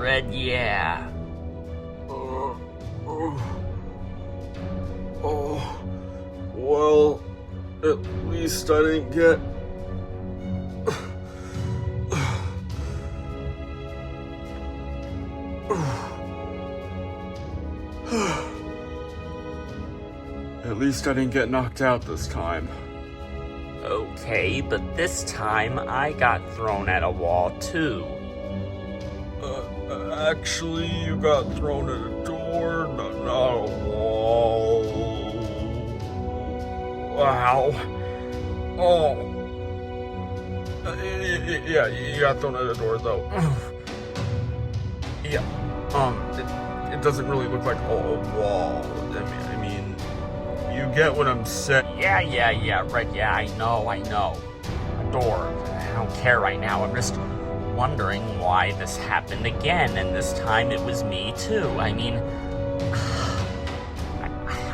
Red, yeah. Well, at least I didn't get... At least I didn't get knocked out this time. Okay, but this time I got thrown at a wall too. Actually, you got thrown at a door, not a wall. Wow. Oh. Yeah, you got thrown at a door, though. Yeah. It doesn't really look like a wall. I mean, you get what I'm saying. Yeah, right, yeah, I know. A door. I don't care right now, I'm just wondering why this happened again, and this time it was me too. I mean,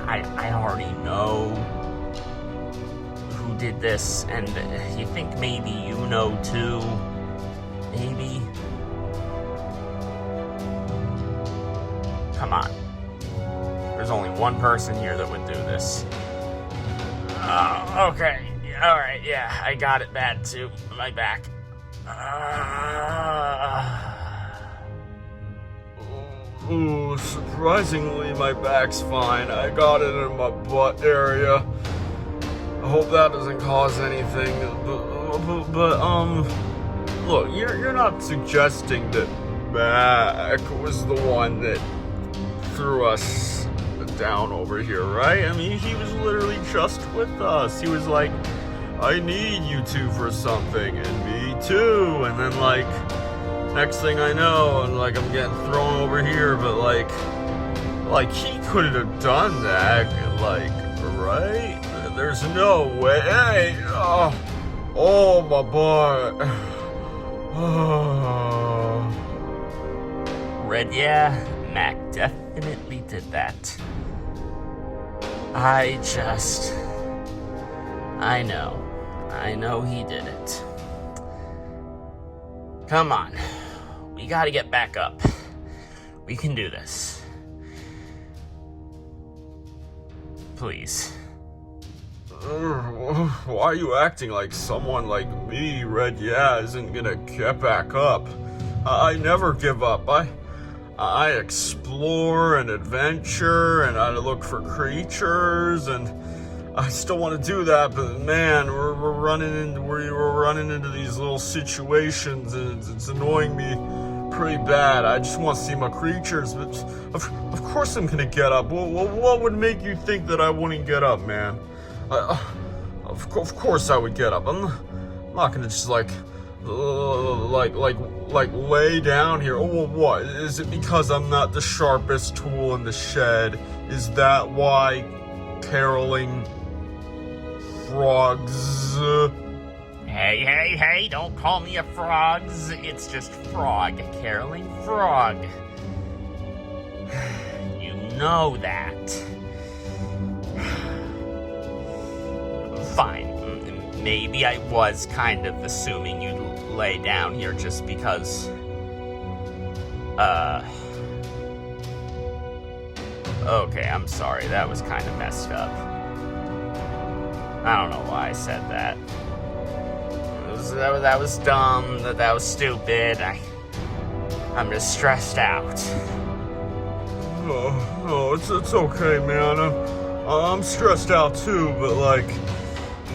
I already know who did this, and you think maybe you know too? Maybe? Come on. There's only one person here that would do this. Okay. Alright, yeah, I got it bad too. My back. Ooh, surprisingly, my back's fine. I got it in my butt area. I hope that doesn't cause anything. But look, you're not suggesting that Mack was the one that threw us down over here, right? I mean, he was literally just with us. He was like, I need you two for something, and me too. And then, like, next thing I know, and like I'm getting thrown over here, but like he couldn't have done that, like, right? There's no way. Hey, oh my butt. Red, yeah, Mack definitely did that. I know he did it. Come on, we gotta get back up. We can do this. Please. Why are you acting like someone like me, Red, yeah, isn't gonna get back up? I never give up. I explore and adventure, and I look for creatures, and I still want to do that, but man, we're running into these little situations, and it's annoying me pretty bad. I just want to see my creatures, but of course I'm gonna get up. What would make you think that I wouldn't get up, man? Of course I would get up. I'm not gonna just like lay down here. Oh, what? Is it because I'm not the sharpest tool in the shed? Is that why caroling frogs? Hey, don't call me a frogs. It's just frog, caroling frog. You know that. Fine. Maybe I was kind of assuming you'd lay down here just because, okay, I'm sorry, that was kind of messed up. I don't know why I said that. That was dumb, that was stupid. I'm just stressed out. No, it's okay, man. I'm stressed out too, but like,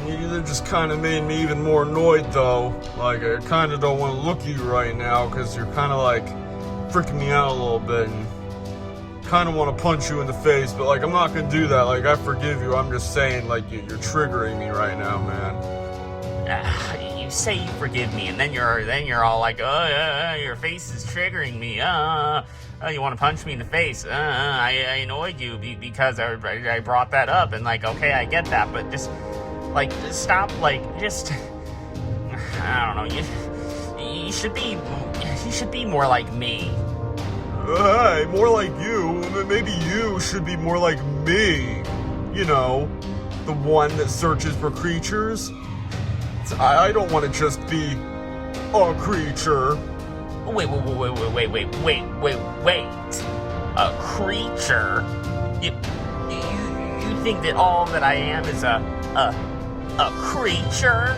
you just kind of made me even more annoyed, though. Like, I kind of don't want to look at you right now, because you're kind of, like, freaking me out a little bit, and kind of want to punch you in the face, but, like, I'm not going to do that. Like, I forgive you. I'm just saying, like, you're triggering me right now, man. You say you forgive me, and then you're all like, your face is triggering me. You want to punch me in the face. I annoyed you because I brought that up, and, like, okay, I get that, but just... like, stop, like, just, I don't know, you should be more like me. Hey, more like you? Maybe you should be more like me. You know, the one that searches for creatures. I don't want to just be a creature. Wait. A creature? You think that all that I am is a creature?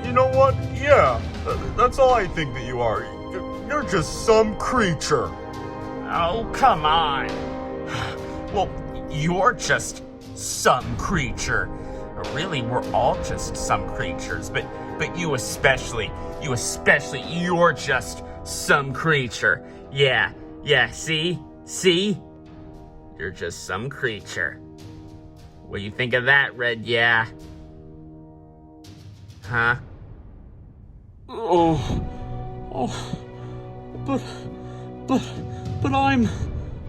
You know what? Yeah, that's all I think that you are. You're just some creature. Oh, come on. Well, you're just some creature. Really, we're all just some creatures, but you especially, you're just some creature. Yeah, see? You're just some creature. What do you think of that, Red? Yeah? Huh? But I'm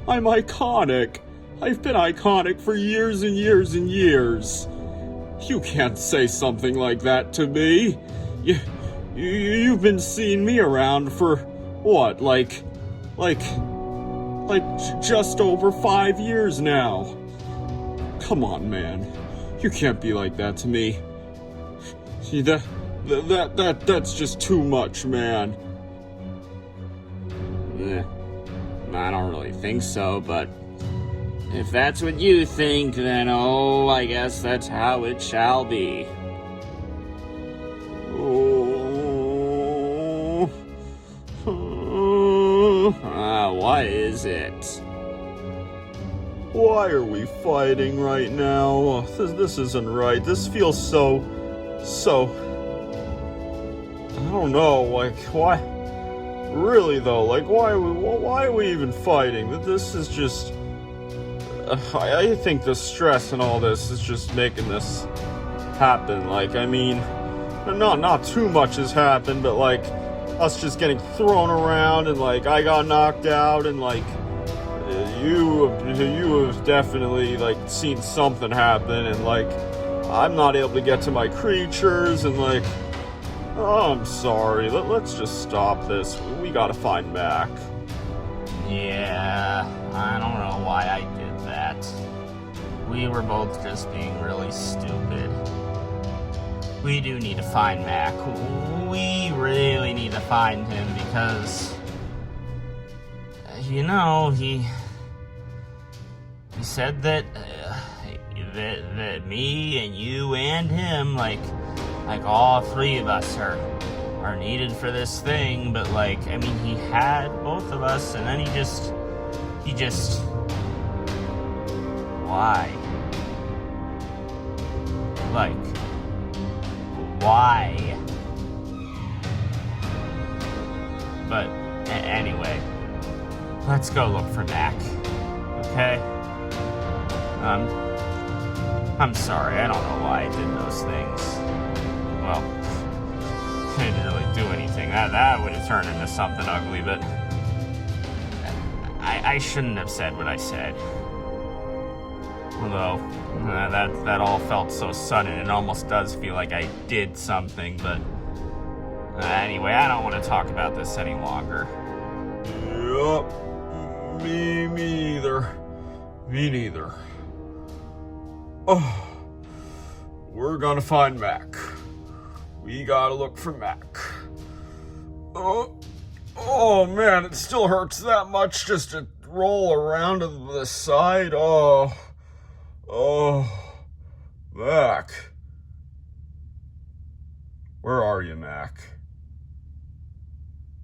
iconic. I've been iconic for years and years and years. You can't say something like that to me. You've been seeing me around for what, like just over 5 years now. Come on, man. You can't be like that to me. See, that's just too much, man. I don't really think so, but if that's what you think, then I guess that's how it shall be. What is it? Why are we fighting right now? This isn't right. This feels so... I don't know, like, why... Really, though, like, why are we even fighting? This is just... I think the stress and all this is just making this happen. Like, I mean, not too much has happened, but, like, us just getting thrown around, and, like, I got knocked out, and, like, you have definitely, like, seen something happen, and, like, I'm not able to get to my creatures, and, like, oh, I'm sorry. Let's just stop this. We gotta find Mack. Yeah, I don't know why I did that. We were both just being really stupid. We do need to find Mack. We really need to find him because, you know, he said that me and you and him, like all three of us are needed for this thing, but, like, I mean, he had both of us, and then he just why? Like, why? But anyway, let's go look for Mack, okay? I'm sorry, I don't know why I did those things. Well, I didn't really do anything. That would have turned into something ugly, but I shouldn't have said what I said. Although, that all felt so sudden, it almost does feel like I did something, but anyway, I don't want to talk about this any longer. Yup, me neither. Oh, we're gonna find Mack. We gotta look for Mack. Oh man, it still hurts that much just to roll around to the side. Oh, Mack. Where are you, Mack?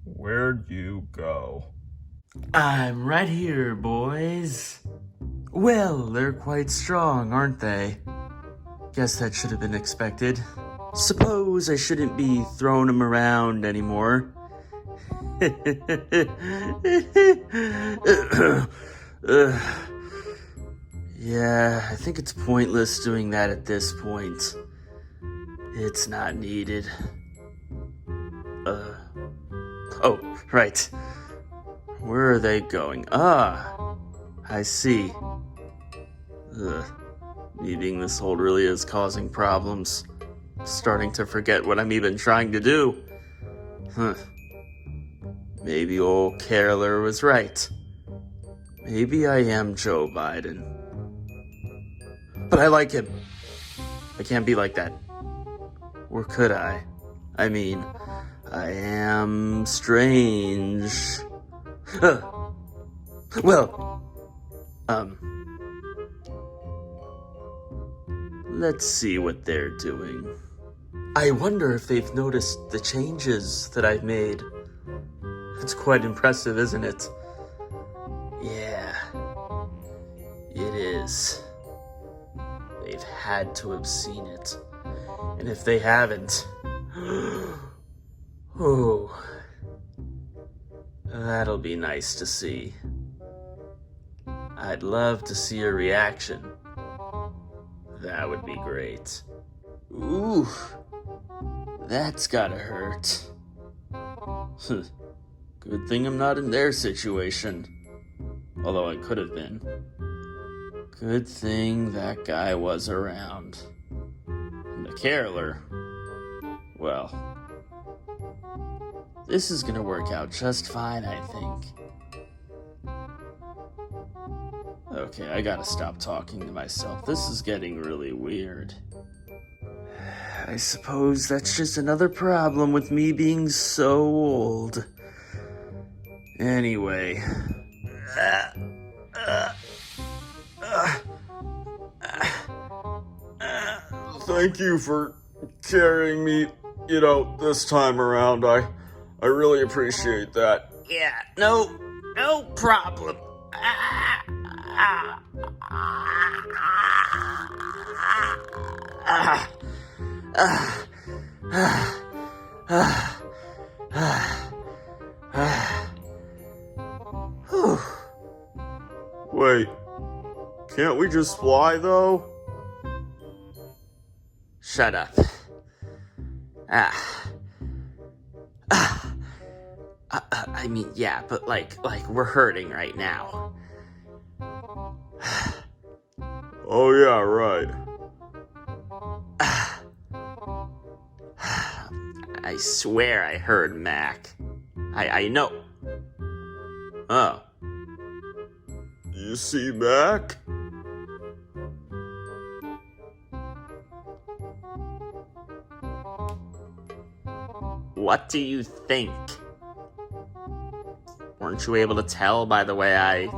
Where'd you go? I'm right here, boys. Well, they're quite strong, aren't they? Guess that should have been expected. Suppose I shouldn't be throwing them around anymore. Yeah, I think it's pointless doing that at this point. It's not needed. Oh, right. Where are they going? Ah, I see. Me being this old really is causing problems. Starting to forget what I'm even trying to do. Maybe old Caroler was right. Maybe I am Joe Biden. But I like him. I can't be like that. Or could I? I mean, I am strange. Well, let's see what they're doing. I wonder if they've noticed the changes that I've made. It's quite impressive, isn't it? Yeah, it is. They've had to have seen it. And if they haven't, oh, that'll be nice to see. I'd love to see a reaction. That would be great. Ooh, that's gotta hurt. Good thing I'm not in their situation. Although I could have been. Good thing that guy was around. And the caroler, well, this is gonna work out just fine, I think. Okay, I gotta stop talking to myself. This is getting really weird. I suppose that's just another problem with me being so old. Anyway. Thank you for carrying me, this time around. I really appreciate that. Yeah, no problem. Wait, can't we just fly though? Shut up. I mean, yeah, but like we're hurting right now. Oh yeah, right. I swear I heard Mack. I know. Oh. You see Mack? What do you think? Weren't you able to tell by the way I,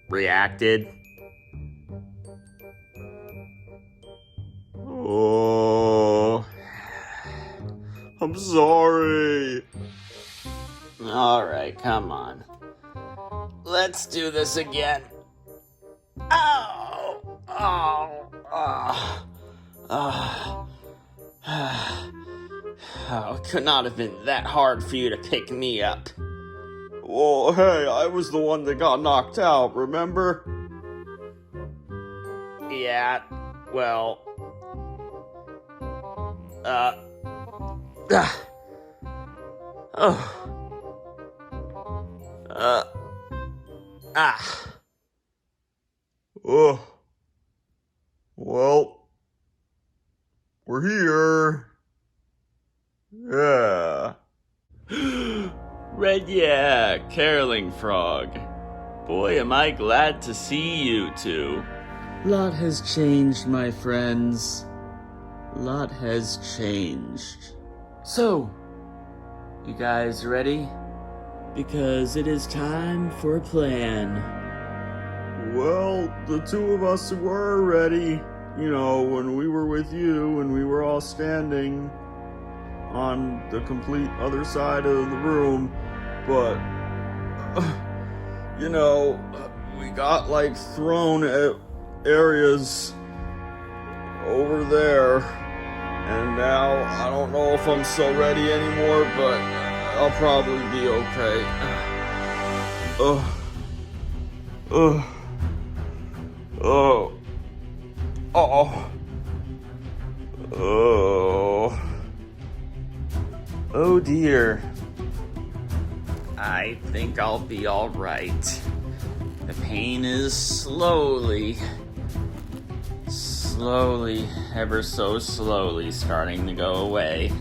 reacted? Oh, I'm sorry. Alright, come on. Let's do this again. Oh! Oh! Oh! Oh! Oh, it could not have been that hard for you to pick me up. Well, hey, I was the one that got knocked out, remember? Yeah, well... Oh. Well, we're here. Yeah. Red Yak, caroling frog. Boy, am I glad to see you two. Lot has changed, my friends. Lot has changed. So, you guys ready? Because it is time for a plan. Well, the two of us were ready, when we were with you and we were all standing on the complete other side of the room, but, we got, thrown at areas over there, and now I don't know if I'm so ready anymore, but I'll probably be okay. Oh dear. I think I'll be alright. The pain is slowly, ever so slowly starting to go away.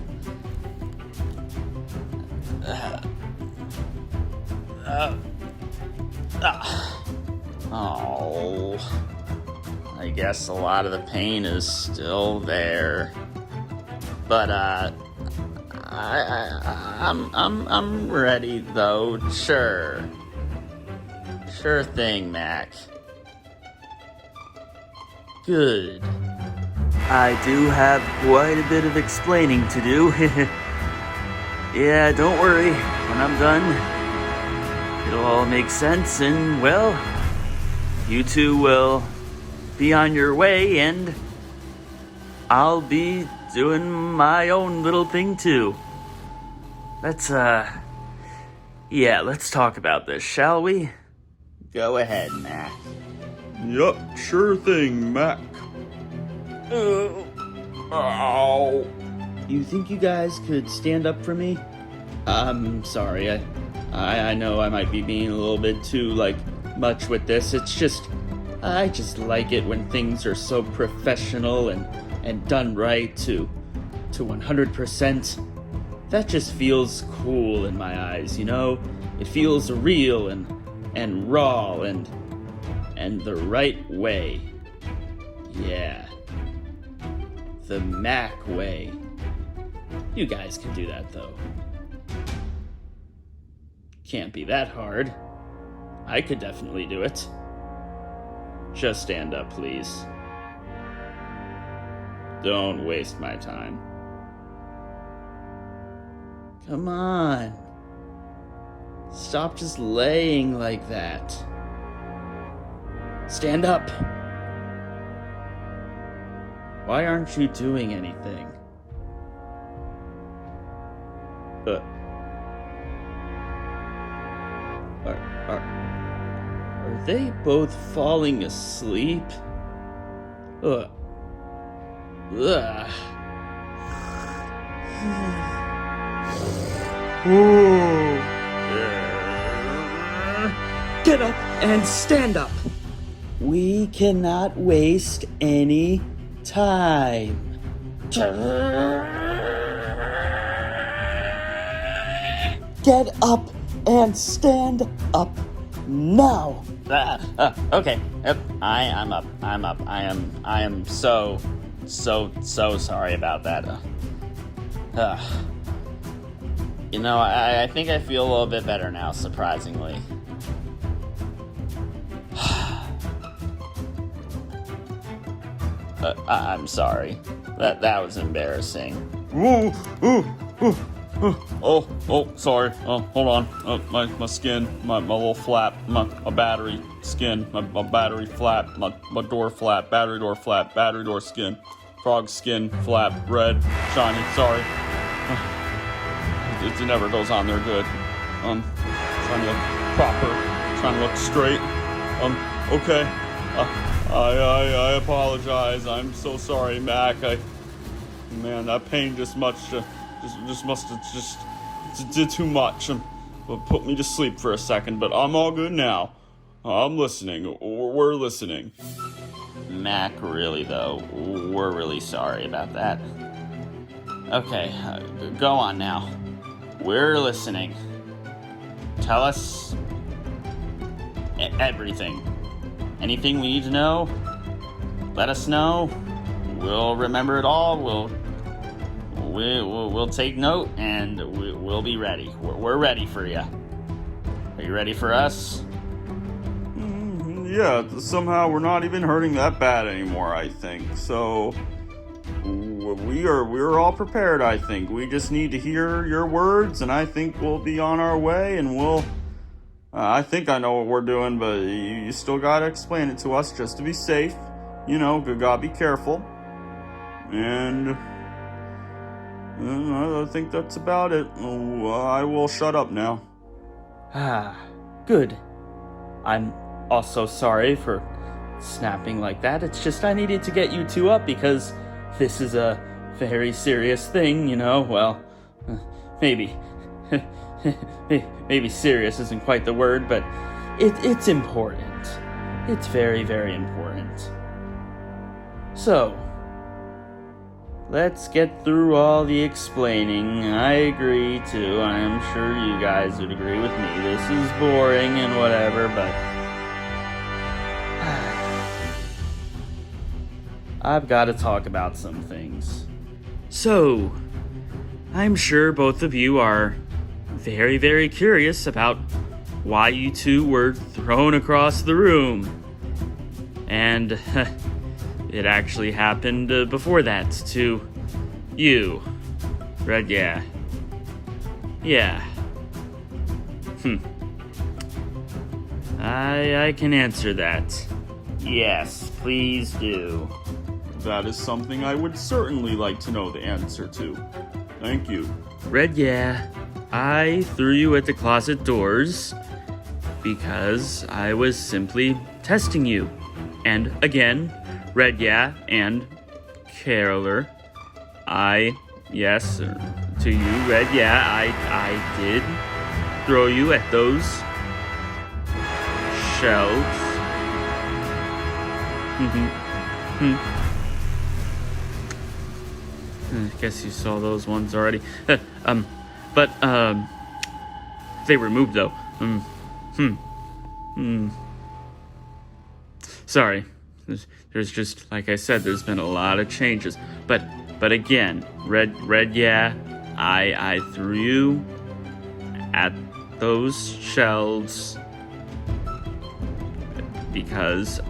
Oh, I guess a lot of the pain is still there. But, I'm ready though. Sure thing, Mac. Good. I do have quite a bit of explaining to do. Yeah, don't worry. When I'm done, it'll all make sense, and well, you two will be on your way, and I'll be doing my own little thing too. Let's talk about this, shall we? Go ahead, Mac. Yup, sure thing, Mac. Ow. You think you guys could stand up for me? I'm sorry, I know I might be being a little bit too, much with this. It's just, I just like it when things are so professional and done right to 100%. That just feels cool in my eyes, you know? It feels real and raw and the right way. Yeah. The Mack way. You guys can do that, though. Can't be that hard. I could definitely do it. Just stand up, please. Don't waste my time. Come on. Stop just laying like that. Stand up. Why aren't you doing anything? Are they both falling asleep? Ugh. Get up and stand up. We cannot waste any time. Get up and stand up now. Okay. Yep. I'm up. I am so sorry about that. You know, I think I feel a little bit better now, surprisingly. I'm sorry. That was embarrassing. Oh, sorry. Hold on. My skin, my little flap, my battery skin, my battery flap, my door flap, battery door flap, battery door skin, frog skin, flap, red, shiny. Sorry. It never goes on there good. Trying to look proper, trying to look straight. Okay. I apologize. I'm so sorry, Mac. Man, that pain just must have did too much. Put me to sleep for a second, but I'm all good now. I'm listening. We're listening. Mac, really though, we're really sorry about that. Okay, go on now. We're listening. Tell us everything. Anything we need to know, let us know. We'll remember it all. We'll take note, and we'll be ready. We're ready for you. Are you ready for us? Yeah, somehow we're not even hurting that bad anymore, I think. So we're all prepared, I think. We just need to hear your words, and I think we'll be on our way, and I think I know what we're doing, but you still gotta explain it to us just to be safe. You know, gotta be careful. And I think that's about it. I will shut up now. Good. I'm also sorry for snapping like that. It's just I needed to get you two up because this is a very serious thing, you know. Well, maybe serious isn't quite the word, but it's important. It's very, very important. So, let's get through all the explaining. I agree too. I am sure you guys would agree with me. This is boring and whatever, but I've got to talk about some things. So, I'm sure both of you are very, very curious about why you two were thrown across the room. And it actually happened before that to you. Red, yeah. Yeah. I can answer that. Yes, please do. That is something I would certainly like to know the answer to. Thank you. Red, yeah. I threw you at the closet doors because I was simply testing you. And again, Red, yeah, and Caroler, yes, to you, Red, yeah, I did throw you at those shelves. I guess you saw those ones already. But they were moved though. Sorry. There's just, like I said, there's been a lot of changes. But again, Red, yeah, I threw you at those shelves because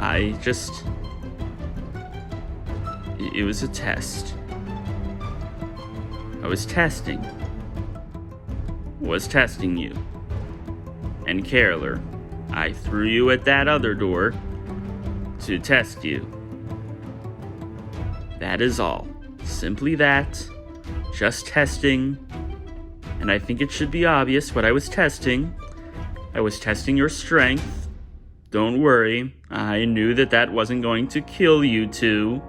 it was a test. I was testing you. And Caroler, I threw you at that other door to test you. That is all. Simply that. Just testing. And I think it should be obvious what I was testing. I was testing your strength. Don't worry. I knew that wasn't going to kill you two.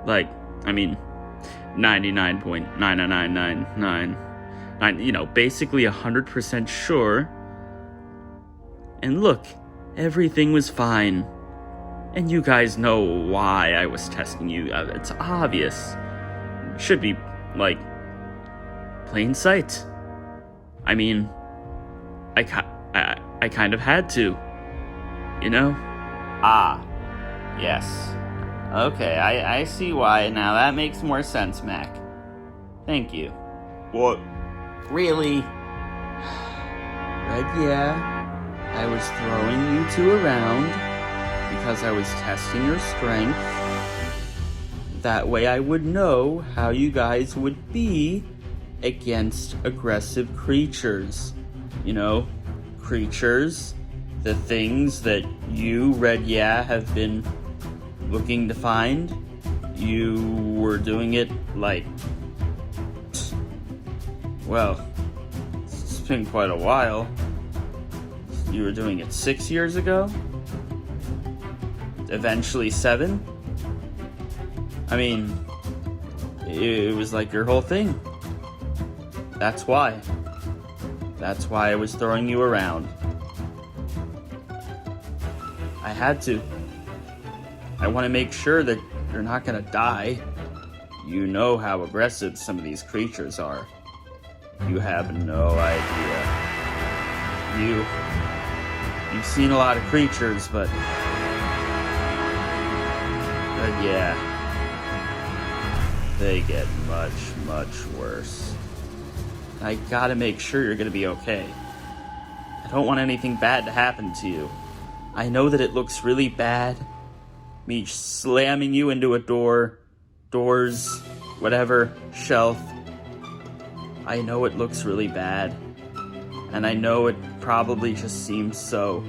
99.99999, basically 100% sure. And look, everything was fine. And you guys know why I was testing you. It's obvious. It should be, plain sight. I kind of had to. Yes. Okay, I see why. Now that makes more sense, Mack. Thank you. What? Really? Red, yeah. I was throwing you two around because I was testing your strength. That way I would know how you guys would be against aggressive creatures. Creatures, the things that you, Red, yeah, have been looking to find. You were doing it it's been quite a while. You were doing it 6 years ago? Eventually 7? It was like your whole thing. That's why. That's why I was throwing you around. I had to. I want to make sure that you're not gonna die. You know how aggressive some of these creatures are. You have no idea. You've seen a lot of creatures, but yeah, they get much, much worse. I gotta make sure you're gonna be okay. I don't want anything bad to happen to you. I know that it looks really bad. Me slamming you into a doors, whatever, shelf. I know it looks really bad. And I know it probably just seems so,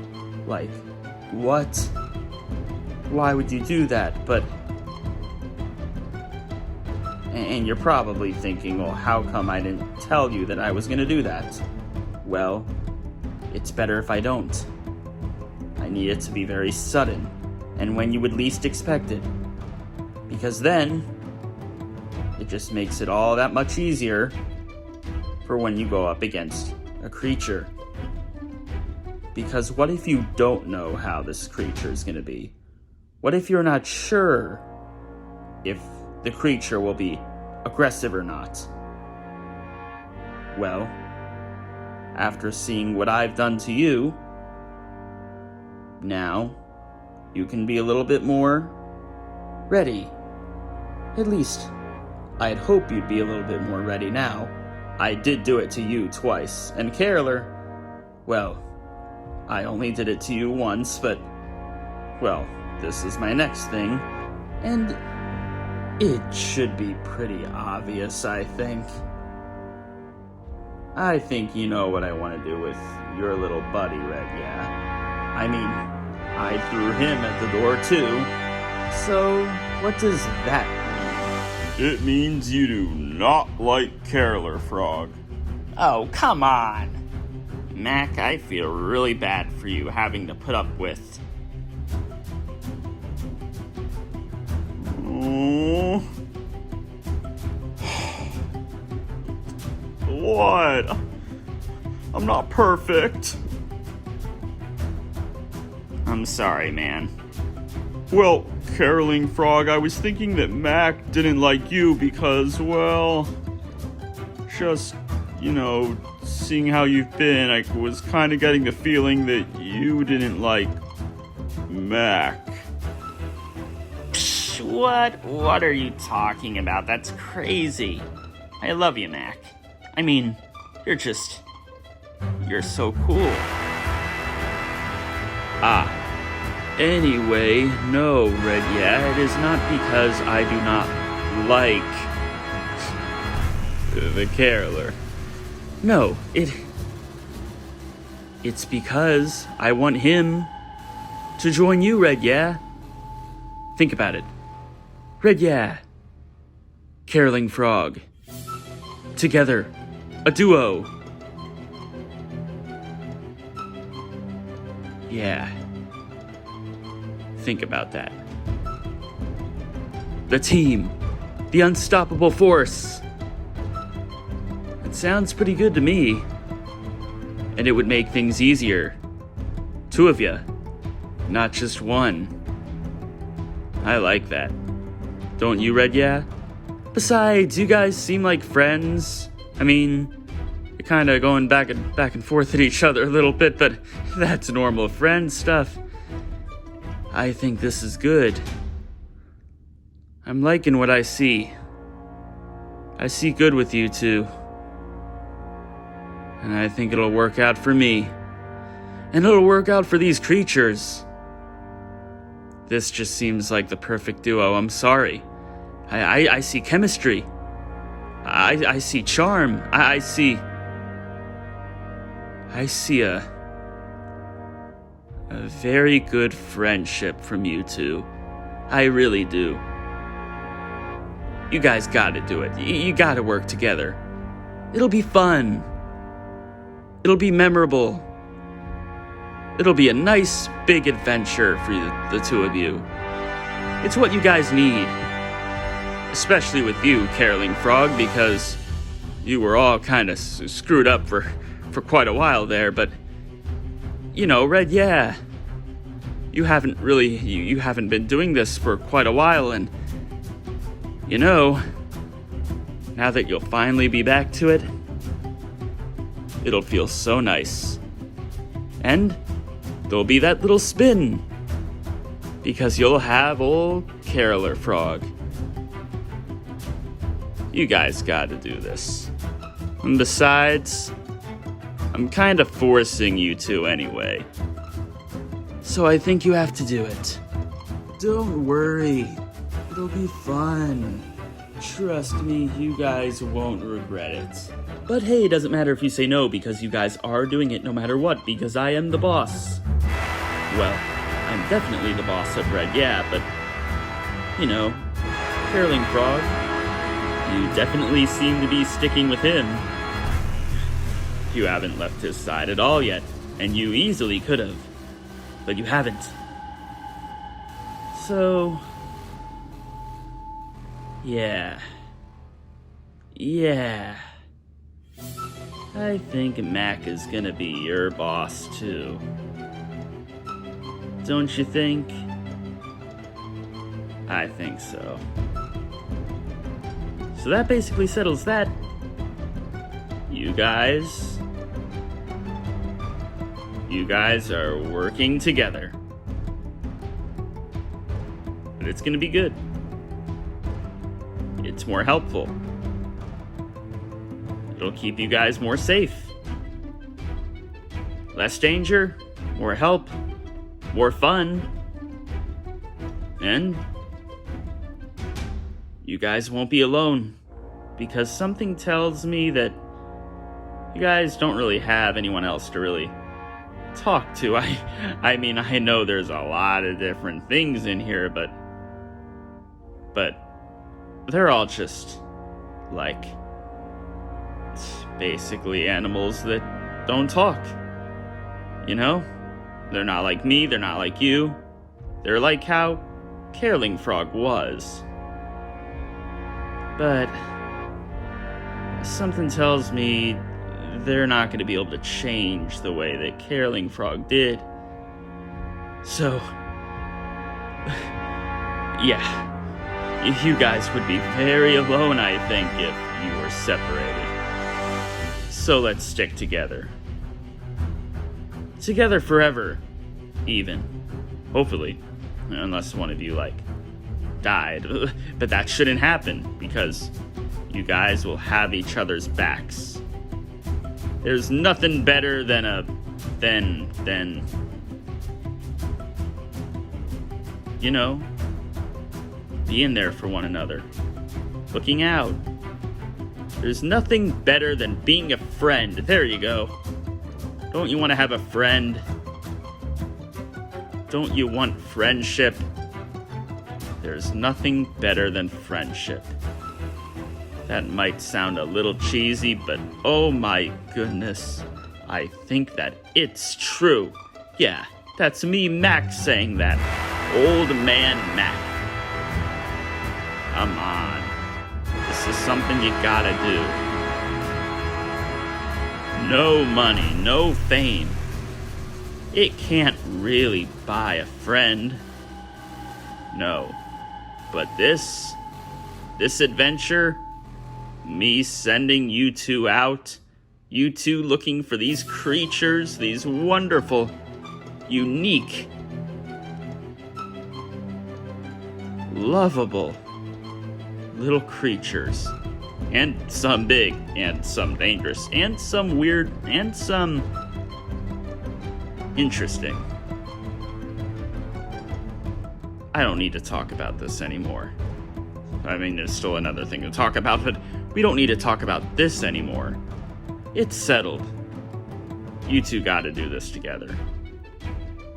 what? Why would you do that? And you're probably thinking, well, how come I didn't tell you that I was gonna do that? Well, it's better if I don't. I need it to be very sudden, and when you would least expect it. Because then, it just makes it all that much easier for when you go up against a creature. Because what if you don't know how this creature is going to be? What if you're not sure if the creature will be aggressive or not? Well, after seeing what I've done to you, now you can be a little bit more ready. At least I'd hope you'd be a little bit more ready now. I did do it to you twice, and Caroler, well, I only did it to you once, but, well, this is my next thing, and it should be pretty obvious, I think. I think you know what I want to do with your little buddy, Red, yeah? I mean, I threw him at the door too, so what does that mean? It means you do not like Caroler, Frog. Oh, come on. Mack, I feel really bad for you having to put up with. Oh. What? I'm not perfect. I'm sorry, man. Well, Caroling Frog, I was thinking that Mack didn't like you because, well, just, you know, seeing how you've been, I was kind of getting the feeling that you didn't like Mack. Psh, what are you talking about? That's crazy. I love you, Mack. I mean, you're so cool. Anyway, no, Red, yeah, it is not because I do not like the Caroler. No, it's because I want him to join you, Red, yeah? Think about it. Red, yeah. Caroling Frog. Together. A duo. Yeah. Think about that. The team. The unstoppable force. It sounds pretty good to me. And it would make things easier. Two of you. Not just one. I like that. Don't you, Red, yeah? Besides, you guys seem like friends. I mean, you're kind of going back and forth at each other a little bit, but that's normal friend stuff. I think this is good. I'm liking what I see. I see good with you two. And I think it'll work out for me. And it'll work out for these creatures. This just seems like the perfect duo. I'm sorry. I see chemistry. I see charm. I see a very good friendship from you two. I really do. You guys gotta do it. You gotta work together. It'll be fun. It'll be memorable. It'll be a nice big adventure for the two of you. It's what you guys need. Especially with you, Caroling Frog, because you were all kind of screwed up for quite a while there, but you know, Red, yeah. You haven't been doing this for quite a while, and you know, now that you'll finally be back to it, it'll feel so nice. And there'll be that little spin, because you'll have old Caroler Frog. You guys gotta do this. And besides, I'm kind of forcing you to anyway. So I think you have to do it. Don't worry. It'll be fun. Trust me, you guys won't regret it. But hey, it doesn't matter if you say no, because you guys are doing it no matter what, because I am the boss. Well, I'm definitely the boss of Red, yeah, but, you know, Caroling Frog, you definitely seem to be sticking with him. You haven't left his side at all yet, and you easily could have, but you haven't. So, yeah. I think Mack is gonna be your boss too. Don't you think? I think so. So that basically settles that. You guys are working together. And it's gonna be good. it's more helpful. It'll keep you guys more safe. Less danger, more help, more fun. And you guys won't be alone, because something tells me that you guys don't really have anyone else to really talk to. I mean, I know there's a lot of different things in here, but they're all just like basically animals that don't talk. You know? They're not like me, they're not like you. They're like how Caroling Frog was. But something tells me they're not going to be able to change the way that Caroling Frog did. So, yeah, you guys would be very alone, I think, if you were separated. So let's stick together. Together forever, even. Hopefully. Unless one of you, died. But that shouldn't happen, because you guys will have each other's backs. There's nothing better than you know, being there for one another. Looking out. There's nothing better than being a friend. There you go. Don't you want to have a friend? Don't you want friendship? There's nothing better than friendship. That might sound a little cheesy, but oh my goodness, I think that it's true. Yeah, that's me, Mack, saying that. Old man Mack. Come on. This is something you gotta do. No money, no fame. It can't really buy a friend. No. But this adventure, me sending you two out, you two looking for these creatures, these wonderful, unique, lovable little creatures. And some big, and some dangerous, and some weird, and some interesting. I don't need to talk about this anymore. I mean, there's still another thing to talk about, but we don't need to talk about this anymore. It's settled. You two gotta do this together.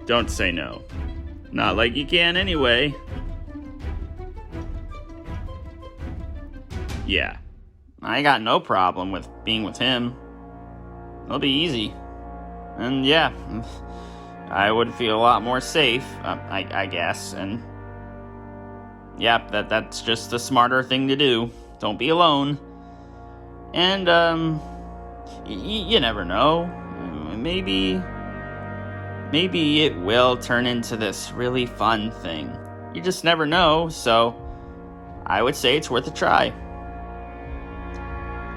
Don't say no. Not like you can anyway. Yeah. I got no problem with being with him. It'll be easy. And yeah, I would feel a lot more safe, I guess, and yeah, that's just the smarter thing to do. Don't be alone. And, you never know. Maybe it will turn into this really fun thing. You just never know, so I would say it's worth a try.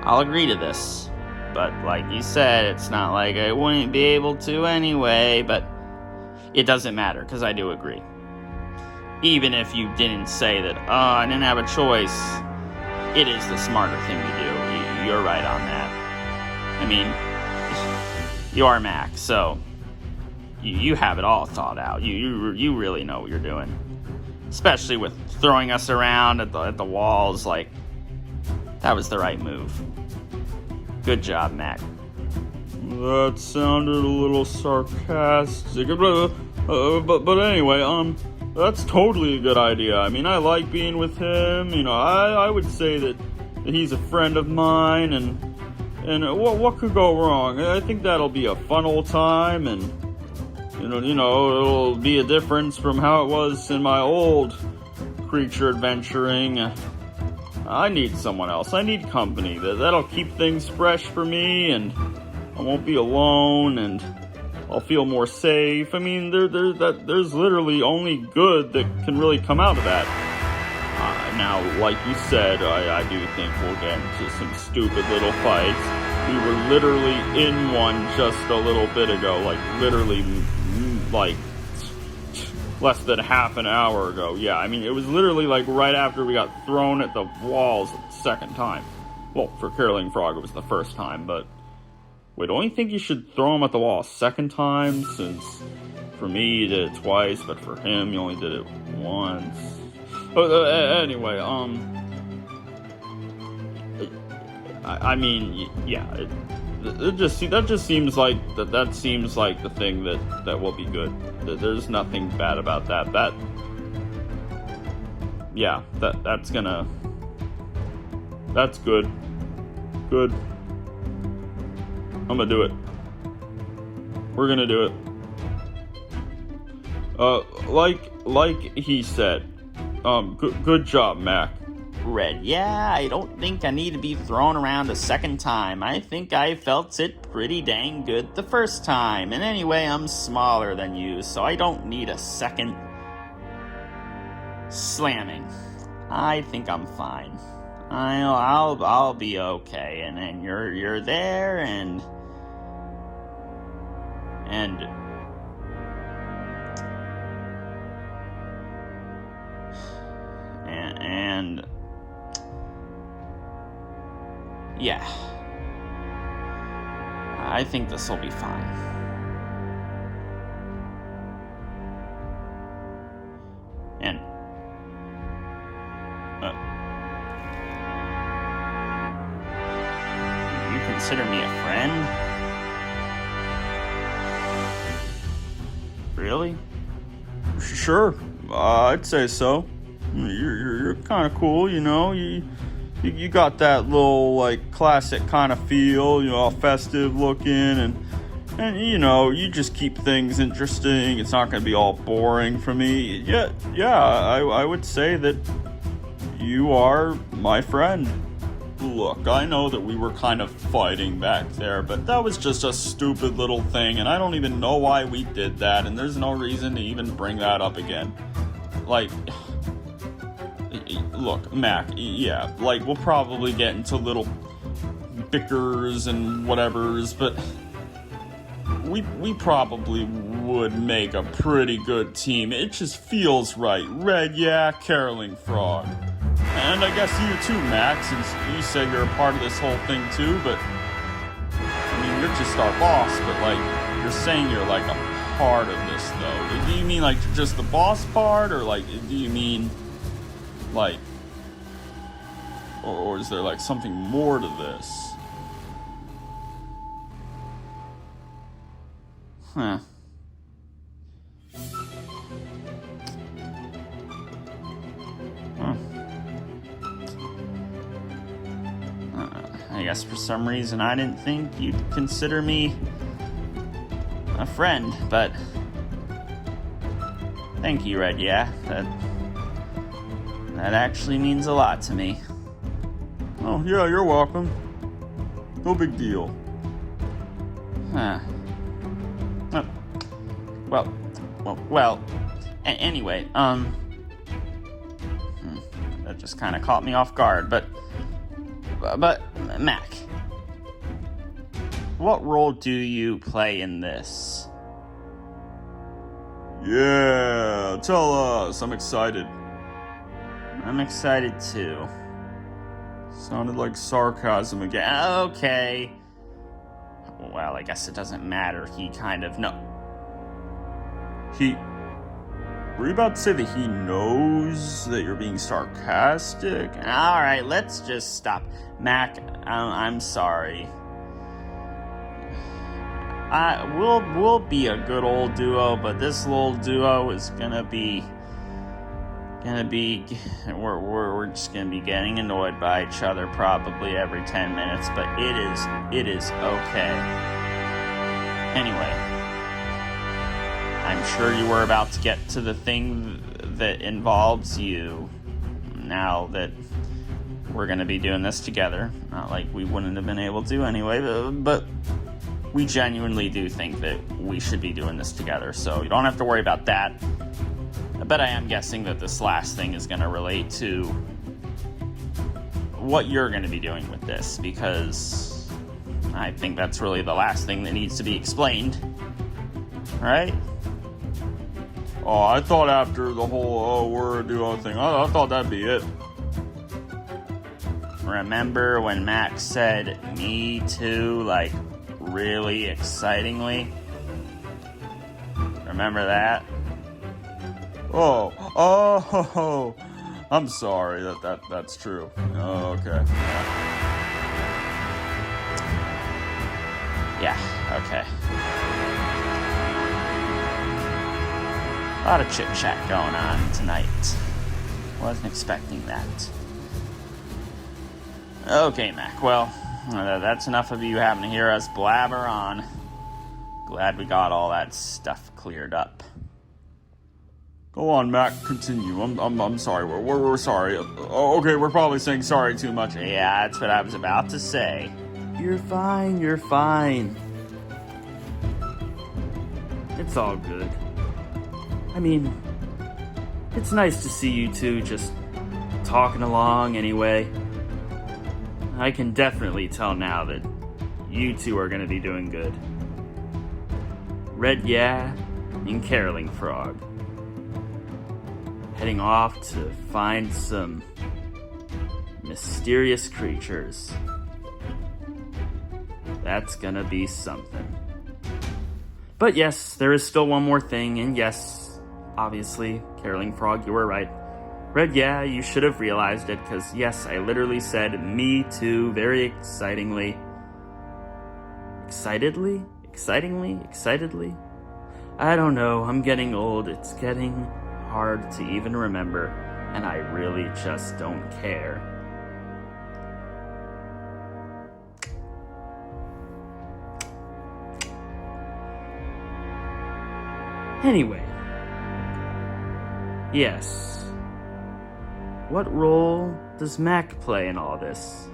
I'll agree to this. But like you said, it's not like I wouldn't be able to anyway, but it doesn't matter, because I do agree. Even if you didn't say that, I didn't have a choice, it is the smarter thing to do. You're right on that. I mean, you are Mack, so you have it all thought out. You really know what you're doing. Especially with throwing us around at the walls, that was the right move. Good job, Mack. That sounded a little sarcastic, but anyway, that's totally a good idea. I mean, I like being with him. You know, I would say that he's a friend of mine, and what could go wrong? I think that'll be a fun old time, and you know, it'll be a difference from how it was in my old creature adventuring. I need someone else. I need company. That'll keep things fresh for me, and I won't be alone, and I'll feel more safe. I mean, there's literally only good that can really come out of that. Now, like you said, I do think we'll get into some stupid little fights. We were literally in one just a little bit ago. less than half an hour ago. Yeah, I mean, it was literally like right after we got thrown at the walls the second time. Well, for Caroling Frog, it was the first time, but... Wait, don't you think you should throw him at the wall a second time? Since for me, you did it twice, but for him, you only did it once. Anyway, I mean, yeah, that just seems like that seems like the thing that will be good. There's nothing bad about that. That's good. Good. I'm gonna do it. We're gonna do it. Like he said, good job, Mack. Red, yeah, I don't think I need to be thrown around a second time. I think I felt it pretty dang good the first time. And anyway, I'm smaller than you, so I don't need a second slamming. I think I'm fine. I'll be okay. And then you're there and yeah, I think this will be fine. And you consider me a friend? Really? Sure, I'd say so. You're kind of cool, you know. You got that little, like, classic kind of feel, you know, all festive looking, and you know, you just keep things interesting. It's not going to be all boring for me. Yeah, I would say that you are my friend. Look, I know that we were kind of fighting back there, but that was just a stupid little thing, and I don't even know why we did that, and there's no reason to even bring that up again. Like... Look, Mack, yeah, like, we'll probably get into little bickers and whatevers, but we probably would make a pretty good team. It just feels right. Red, yeah, Caroling Frog. And I guess you too, Mack, since you said you're a part of this whole thing too, but, I mean, you're just our boss, but, like, you're saying you're, like, a part of this, though. Do you mean, like, just the boss part, or, like, do you mean... like, or is there like something more to this? Huh. I guess for some reason I didn't think you'd consider me a friend, but thank you, Red, yeah, that actually means a lot to me. Oh, yeah, you're welcome. No big deal. Huh. Anyway, that just kind of caught me off guard, but Mack, what role do you play in this? Yeah, tell us. I'm excited. I'm excited too. Sounded like sarcasm again. Okay. Well, I guess it doesn't matter. He kind of Were you about to say that he knows that you're being sarcastic? Alright, let's just stop. Mack, I'm sorry. We'll be a good old duo, but this little duo is gonna be we're just gonna be getting annoyed by each other probably every 10 minutes, but it is okay. Anyway, I'm sure you were about to get to the thing that involves you. Now that we're gonna be doing this together, not like we wouldn't have been able to anyway, but we genuinely do think that we should be doing this together, so you don't have to worry about that. But I am guessing that this last thing is going to relate to what you're going to be doing with this, because I think that's really the last thing that needs to be explained. Right? Oh, I thought after the whole, we're a duo thing, I thought that'd be it. Remember when Mack said me too, like, really excitingly? Remember that? Oh, I'm sorry, that's true. Oh, okay. Yeah, okay. A lot of chit-chat going on tonight. Wasn't expecting that. Okay, Mack, well, that's enough of you having to hear us blabber on. Glad we got all that stuff cleared up. Go on, Mac, continue. I'm sorry, we're sorry. Oh, okay, we're probably saying sorry too much. Yeah, that's what I was about to say. You're fine. It's all good. I mean, it's nice to see you two just talking along anyway. I can definitely tell now that you two are going to be doing good. Red Yeah and Caroling Frog. Heading off to find some mysterious creatures. That's gonna be something. But yes, there is still one more thing, and yes, obviously, Caroling Frog, you were right. Red, yeah, you should have realized it, because yes, I literally said me too, very excitingly. Excitedly? I don't know, I'm getting old, it's getting hard to even remember, and I really just don't care. Anyway, yes. What role does Mack play in all this?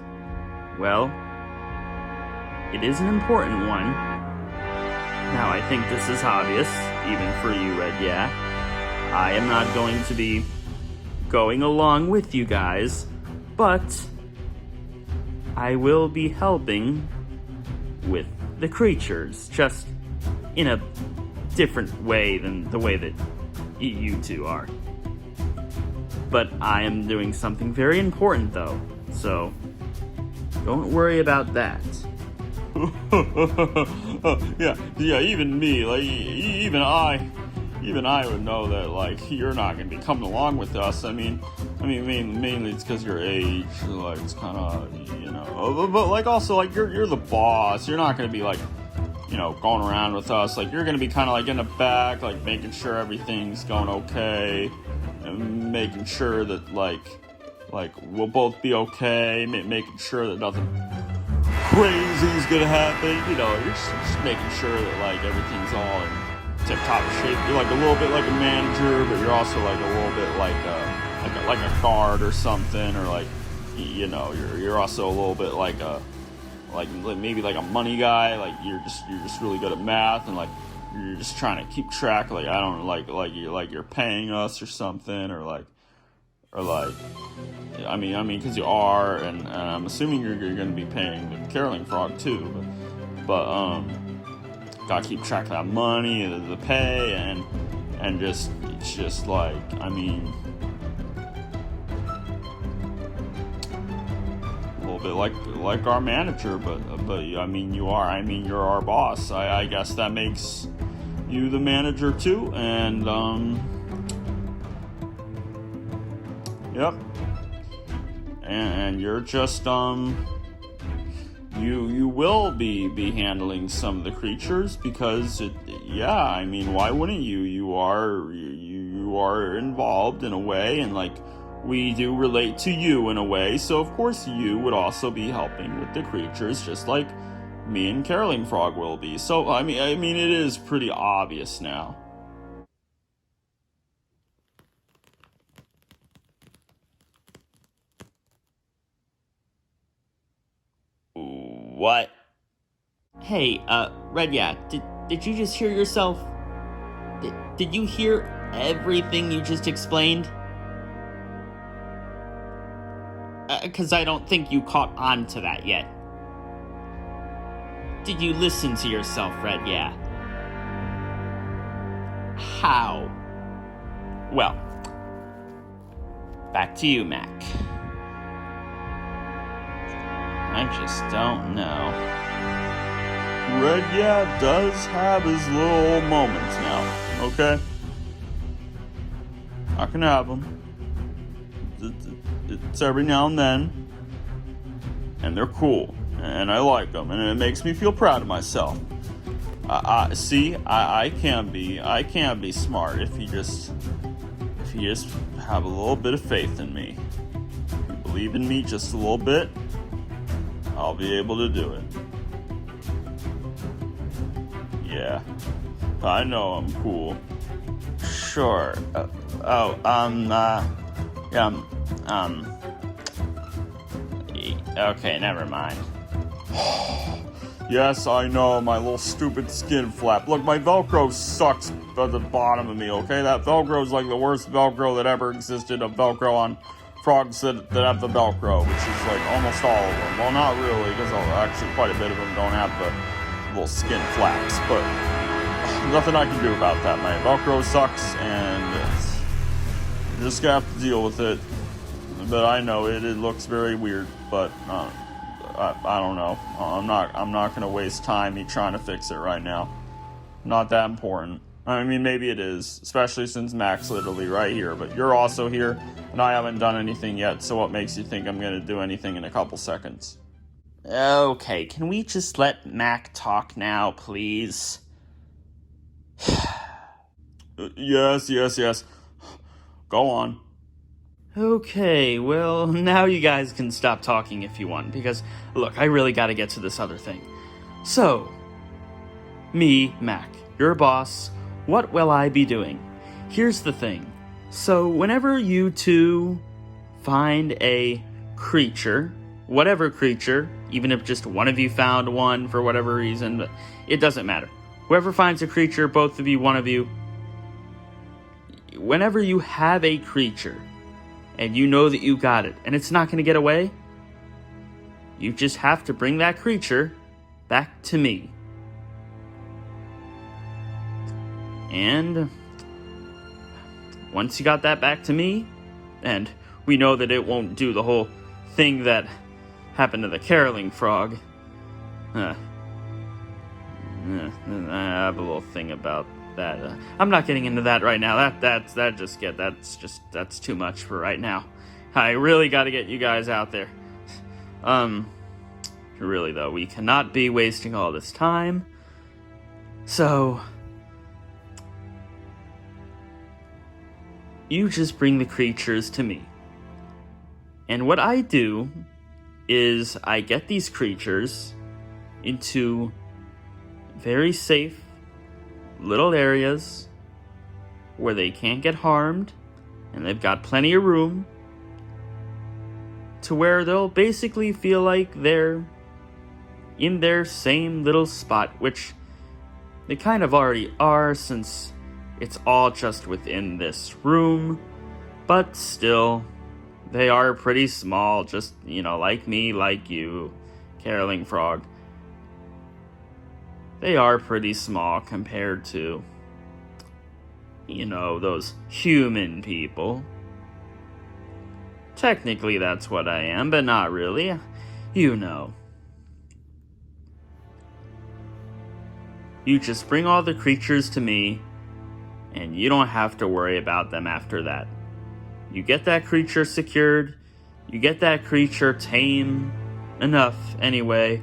Well, it is an important one. Now, I think this is obvious, even for you, Red Yeah. I am not going to be going along with you guys, but I will be helping with the creatures, just in a different way than the way that you two are. But I am doing something very important, though, so don't worry about that. yeah, even me, like, even I would know that, like, you're not gonna be coming along with us. I mean, mainly it's because your age, like, it's kind of, you know, but like, also, like, you're the boss. You're not gonna be, like, you know, going around with us. Like, you're gonna be kind of, like, in the back, like, making sure everything's going okay, and making sure that, like, we'll both be okay, making sure that nothing crazy's gonna happen. You know, you're just making sure that, like, everything's all in tip-top shape. You're like a little bit like a manager, but you're also like a little bit like a guard or something, or like, you know, you're also a little bit like maybe like a money guy. Like you're just really good at math, and like you're just trying to keep track. Like, I don't like you're paying us or something, or like I mean because you are, and I'm assuming you're going to be paying the Caroling Frog too, but gotta keep track of that money, the pay, and just, it's just like, I mean, a little bit like our manager, but I mean, you're our boss. I guess that makes you the manager too, and yep, and you're just You will be handling some of the creatures, because I mean, why wouldn't you? You are involved in a way, and like, we do relate to you in a way, so of course you would also be helping with the creatures, just like me and Caroling Frog will be. So I mean it is pretty obvious now. What? Hey, Red, yeah, did you just hear yourself? Did you hear everything you just explained? Because I don't think you caught on to that yet. Did you listen to yourself, Red, yeah? How? Well, back to you, Mac. I just don't know. Red, yeah, does have his little moments now, okay? I can have them. It's every now and then. And they're cool. And I like them. And it makes me feel proud of myself. I can be smart if you just have a little bit of faith in me. If you believe in me just a little bit, I'll be able to do it. Yeah, I know I'm cool. Sure. Okay, never mind. Yes, I know, my little stupid skin flap. Look, my Velcro sucks at the bottom of me, okay? That Velcro's like the worst Velcro that ever existed of Velcro on frogs that have the Velcro, which is like almost all of them. Well, not really, because actually quite a bit of them don't have the little skin flaps, but nothing I can do about that. My Velcro sucks, and you just gonna have to deal with it. But I know it looks very weird, but I don't know. I'm not gonna waste time me trying to fix it right now. Not that important. I mean, maybe it is, especially since Mack's literally right here. But you're also here, and I haven't done anything yet. So what makes you think I'm gonna do anything in a couple seconds? Okay, can we just let Mack talk now, please? Yes. Go on. Okay, well, now you guys can stop talking if you want, because, look, I really gotta get to this other thing. So, me, Mack, your boss, what will I be doing? Here's the thing. So, whenever you two find a creature, whatever creature, even if just one of you found one for whatever reason, but it doesn't matter. Whoever finds a creature, both of you, one of you, whenever you have a creature, and you know that you got it, and it's not going to get away, you just have to bring that creature back to me. And once you got that back to me, and we know that it won't do the whole thing that happened to the caroling frog. I have a little thing about that. I'm not getting into that right now. That's too much for right now. I really got to get you guys out there. Really though, we cannot be wasting all this time. So, you just bring the creatures to me. And what I do is I get these creatures into very safe little areas where they can't get harmed, and they've got plenty of room to where they'll basically feel like they're in their same little spot, which they kind of already are since it's all just within this room, but still, they are pretty small, just, like me, like you, caroling frog. They are pretty small compared to, those human people. Technically, that's what I am, but not really. You just bring all the creatures to me, and you don't have to worry about them after that. You get that creature secured, you get that creature tame enough anyway,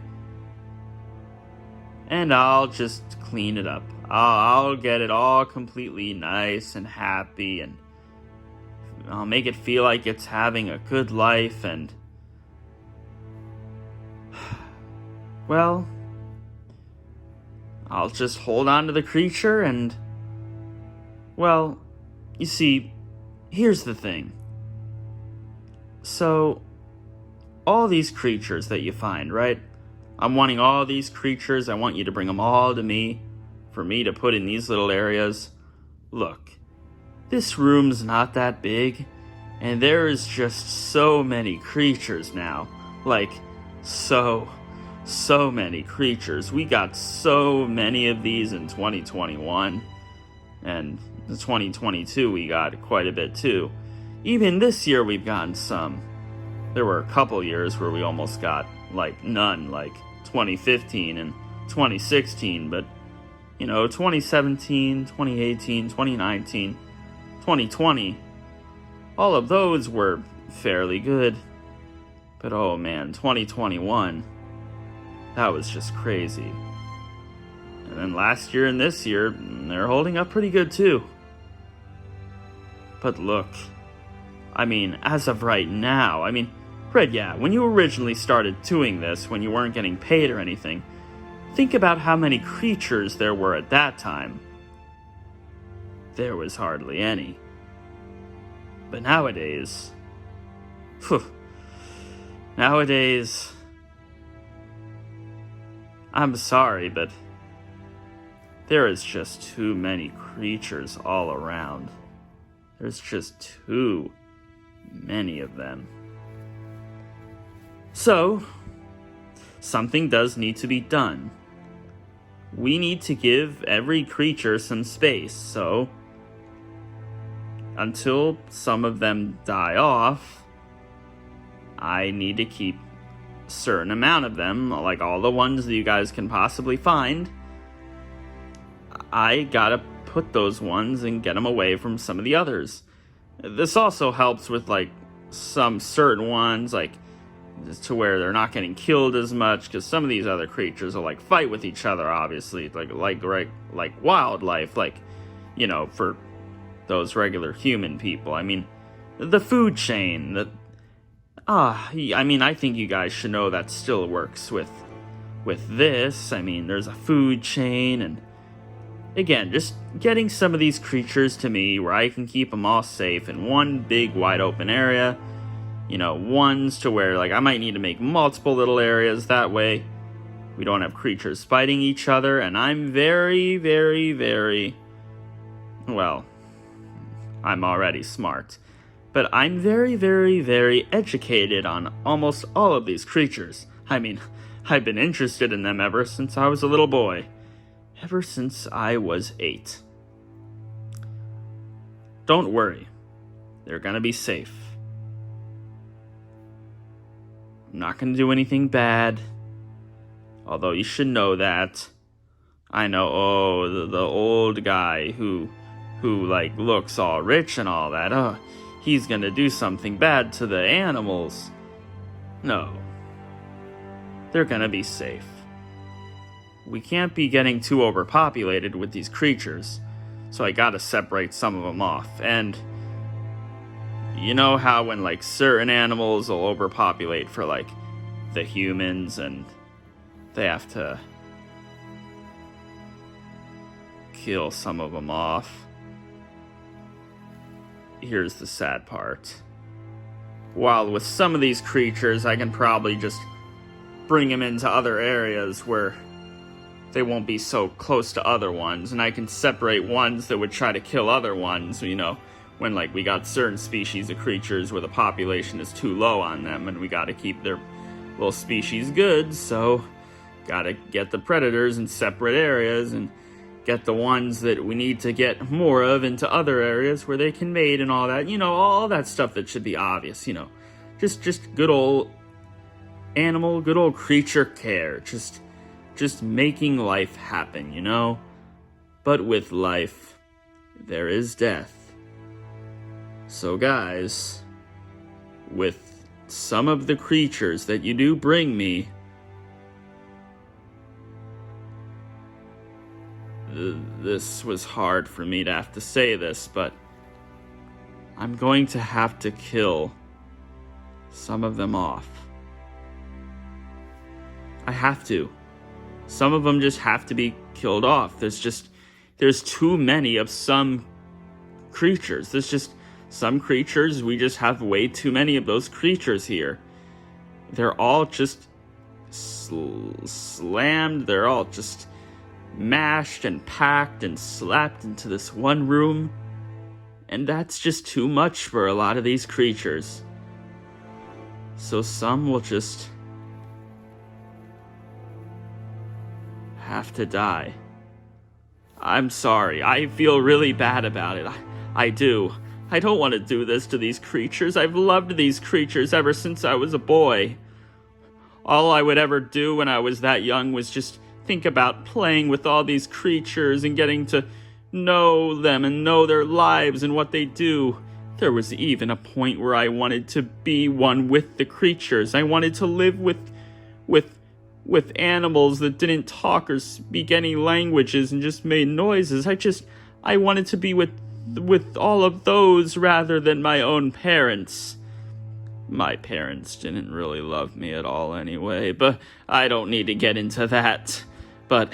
and I'll just clean it up. I'll get it all completely nice and happy, and I'll make it feel like it's having a good life, and well, I'll just hold on to the creature, and well, you see, here's the thing. So, all these creatures that you find, right? I'm wanting all these creatures. I want you to bring them all to me for me to put in these little areas. Look, this room's not that big, and there is just so many creatures now. Like, so many creatures. We got so many of these in 2021. And the 2022 we got quite a bit too. Even this year we've gotten some. There were a couple years where we almost got like none, like 2015 and 2016, but 2017, 2018, 2019, 2020, all of those were fairly good. But oh man, 2021, that was just crazy. And then last year and this year, they're holding up pretty good too. But look, as of right now, Fred, yeah, when you originally started doing this, when you weren't getting paid or anything, think about how many creatures there were at that time. There was hardly any. But nowadays, I'm sorry, but there is just too many creatures all around. There's just too many of them. So, something does need to be done. We need to give every creature some space, so until some of them die off, I need to keep a certain amount of them, like all the ones that you guys can possibly find. I gotta put those ones and get them away from some of the others. This also helps with some certain ones, to where they're not getting killed as much, because some of these other creatures will fight with each other, obviously, like wildlife, for those regular human people. The food chain, I think you guys should know that still works with this. There's a food chain, and again, just getting some of these creatures to me where I can keep them all safe in one big wide open area. Ones to where, I might need to make multiple little areas. That way, we don't have creatures fighting each other. And I'm very, very, very... Well, I'm already smart. But I'm very, very, very educated on almost all of these creatures. I've been interested in them ever since I was a little boy. Ever since I was 8. Don't worry. They're gonna be safe. I'm not going to do anything bad. Although you should know that. I know, the old guy who looks all rich and all that. He's going to do something bad to the animals. No. They're going to be safe. We can't be getting too overpopulated with these creatures. So I got to separate some of them off. And you know how when certain animals will overpopulate for the humans and they have to kill some of them off? Here's the sad part. While with some of these creatures I can probably just bring them into other areas where they won't be so close to other ones, and I can separate ones that would try to kill other ones, when we got certain species of creatures where the population is too low on them and we gotta keep their little species good, so gotta get the predators in separate areas and get the ones that we need to get more of into other areas where they can mate and all that, all that stuff that should be obvious, just good old animal, good old creature care, just making life happen, But with life, there is death. So guys, with some of the creatures that you do bring me, this was hard for me to have to say this, but I'm going to have to kill some of them off. I have to. Some of them just have to be killed off. There's too many of some creatures. There's just some creatures, we just have way too many of those creatures here. They're all just slammed. They're all just mashed and packed and slapped into this one room. And that's just too much for a lot of these creatures. So some will just have to die. I'm sorry. I feel really bad about it. I do. I don't want to do this to these creatures. I've loved these creatures ever since I was a boy. All I would ever do when I was that young was just think about playing with all these creatures and getting to know them and know their lives and what they do. There was even a point where I wanted to be one with the creatures. I wanted to live with animals that didn't talk or speak any languages and just made noises. I wanted to be with all of those rather than my own parents. My parents didn't really love me at all anyway, but I don't need to get into that. But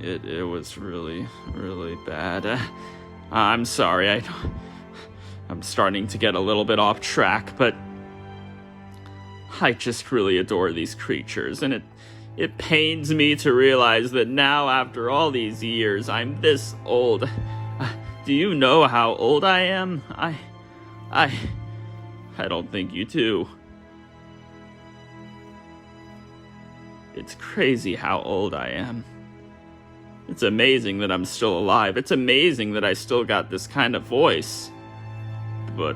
it was really, really bad. I'm sorry, I'm starting to get a little bit off track, but I just really adore these creatures, and it pains me to realize that now, after all these years, I'm this old. Do you know how old I am? I don't think you do. It's crazy how old I am. It's amazing that I'm still alive. It's amazing that I still got this kind of voice. But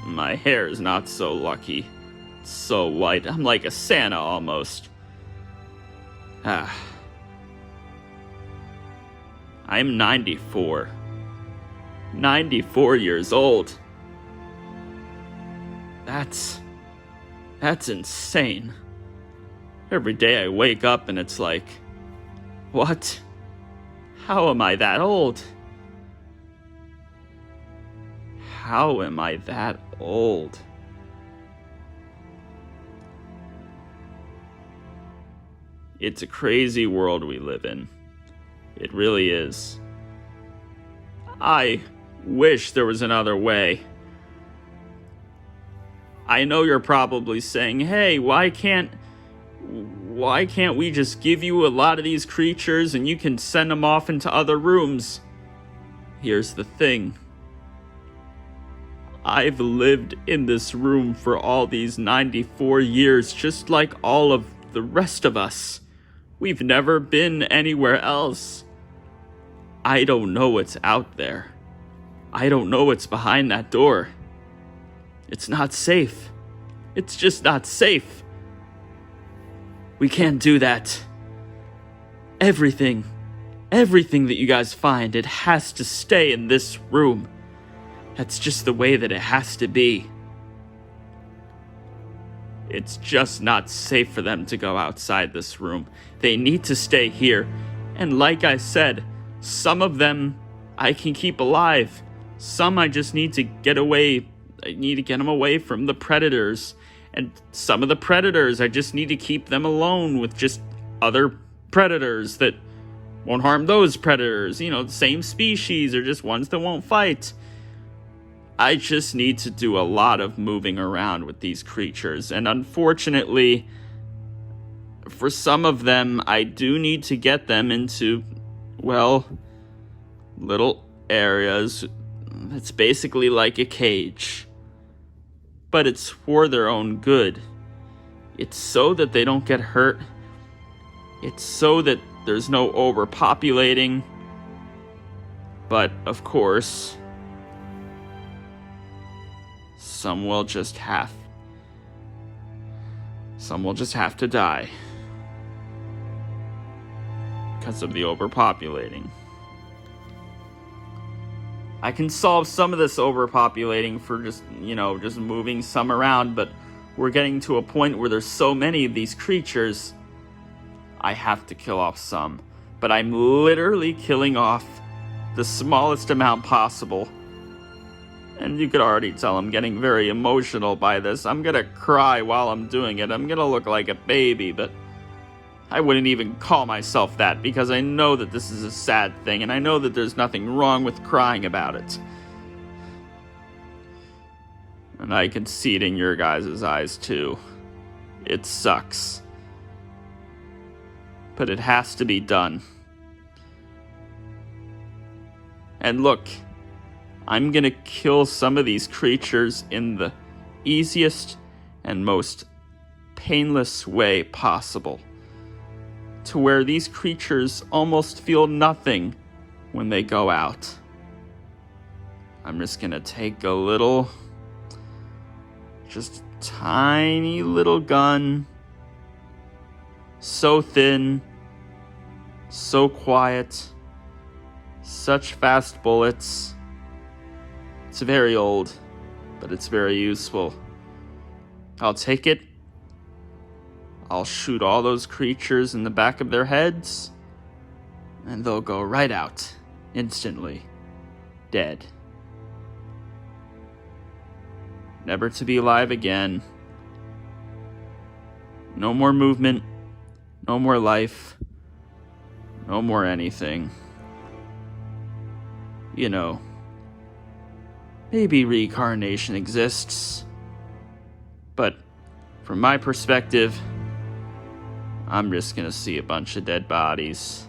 my hair is not so lucky. It's so white. I'm like a Santa almost. I'm 94. 94 years old. That's insane. Every day I wake up and it's like, what? How am I that old? How am I that old? It's a crazy world we live in. It really is. I wish there was another way. I know you're probably saying, hey, why can't we just give you a lot of these creatures and you can send them off into other rooms? Here's the thing. I've lived in this room for all these 94 years, just like all of the rest of us. We've never been anywhere else. I don't know what's out there. I don't know what's behind that door. It's not safe. It's just not safe. We can't do that. Everything that you guys find, it has to stay in this room. That's just the way that it has to be. It's just not safe for them to go outside this room. They need to stay here. And like I said, some of them I can keep alive. Some I just need to get away. I need to get them away from the predators. And some of the predators, I just need to keep them alone with just other predators that won't harm those predators. You know, the same species or just ones that won't fight. I just need to do a lot of moving around with these creatures. And unfortunately, for some of them, I do need to get them into, well, little areas. It's basically like a cage. But it's for their own good. It's so that they don't get hurt. It's so that there's no overpopulating. But, of course, some will just have to die because of the overpopulating. I can solve some of this overpopulating for just moving some around, but we're getting to a point where there's so many of these creatures, I have to kill off some. But I'm literally killing off the smallest amount possible. And you could already tell I'm getting very emotional by this. I'm gonna cry while I'm doing it. I'm gonna look like a baby, but I wouldn't even call myself that because I know that this is a sad thing and I know that there's nothing wrong with crying about it. And I can see it in your guys' eyes too. It sucks. But it has to be done. And look, I'm gonna kill some of these creatures in the easiest and most painless way possible. To where these creatures almost feel nothing when they go out. I'm just gonna take a little, just tiny little gun, so thin, so quiet, such fast bullets. It's very old, but it's very useful. I'll take it. I'll shoot all those creatures in the back of their heads, and they'll go right out, instantly, dead. Never to be alive again. No more movement, no more life, no more anything. You know, maybe reincarnation exists, but from my perspective, I'm just gonna see a bunch of dead bodies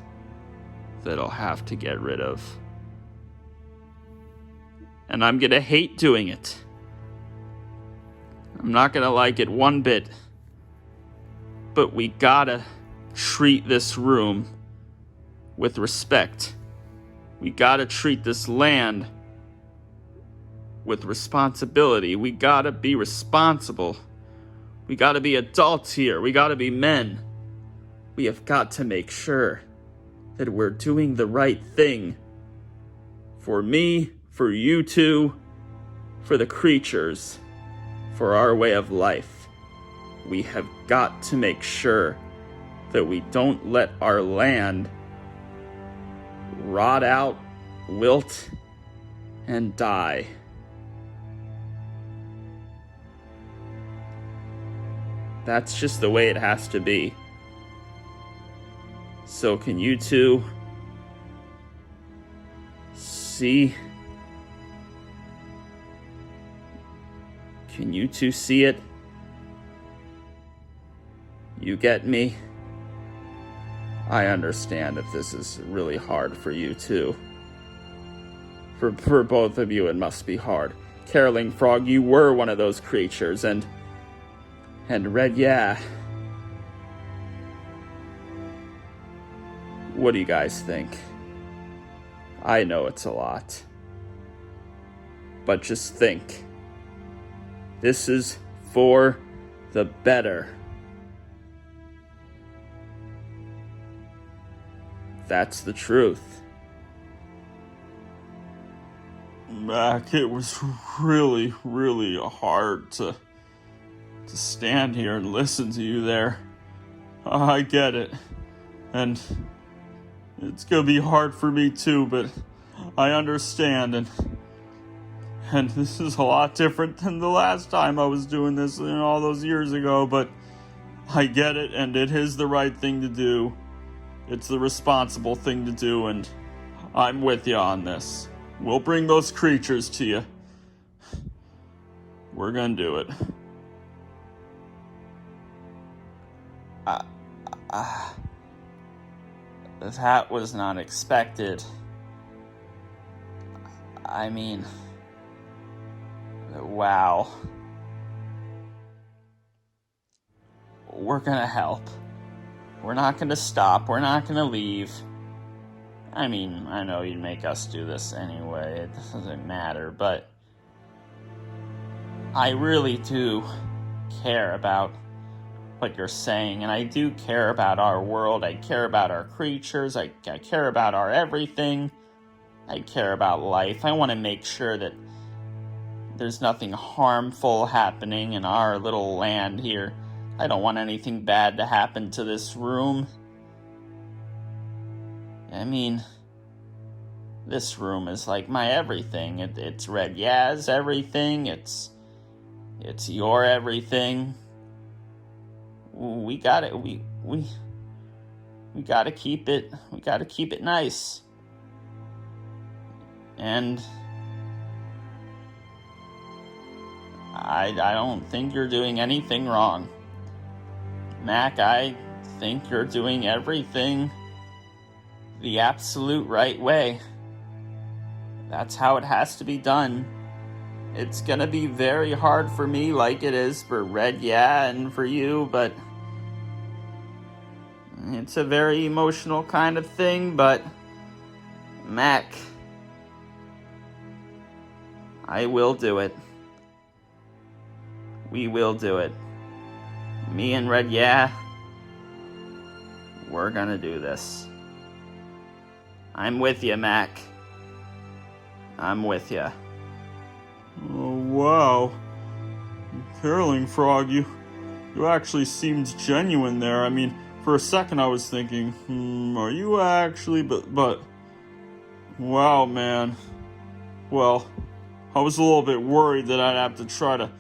that I'll have to get rid of. And I'm gonna hate doing it. I'm not gonna like it one bit. But we gotta treat this room with respect. We gotta treat this land with responsibility. We gotta be responsible. We gotta be adults here. We gotta be men. We have got to make sure that we're doing the right thing. For me, for you two, for the creatures, for our way of life. We have got to make sure that we don't let our land rot out, wilt, and die. That's just the way it has to be. So can you two see? Can you two see it? You get me? I understand if this is really hard for you too. For both of you, it must be hard. Caroling Frog, you were one of those creatures, and Red, yeah. What do you guys think? I know it's a lot. But just think. This is for the better. That's the truth. Mack, it was really, really hard to stand here and listen to you there. I get it. And it's gonna be hard for me too, but I understand, and this is a lot different than the last time I was doing this, all those years ago, but I get it, and it is the right thing to do. It's the responsible thing to do, and I'm with you on this. We'll bring those creatures to you. We're gonna do it. That was not expected. I mean, wow. We're gonna help. We're not gonna stop. We're not gonna leave. I mean, I know you'd make us do this anyway. It doesn't matter, but I really do care about what you're saying, and I do care about our world. I care about our creatures. I care about our everything. I care about life. I want to make sure that there's nothing harmful happening in our little land here. I don't want anything bad to happen to this room. I mean, this room is like my everything. It's Red Yaz everything. It's your everything. We got it. We gotta keep it. We gotta keep it nice. And I don't think you're doing anything wrong. Mack, I think you're doing everything the absolute right way. That's how it has to be done. It's gonna be very hard for me, like it is for Red, yeah, and for you, but it's a very emotional kind of thing, but Mack, I will do it. We will do it. Me and Red, yeah, we're gonna do this. I'm with you, Mack. I'm with you. Oh, wow. Caroling Frog, you actually seemed genuine there. I mean, for a second I was thinking, are you actually, but, wow, man. Well, I was a little bit worried that I'd have to try to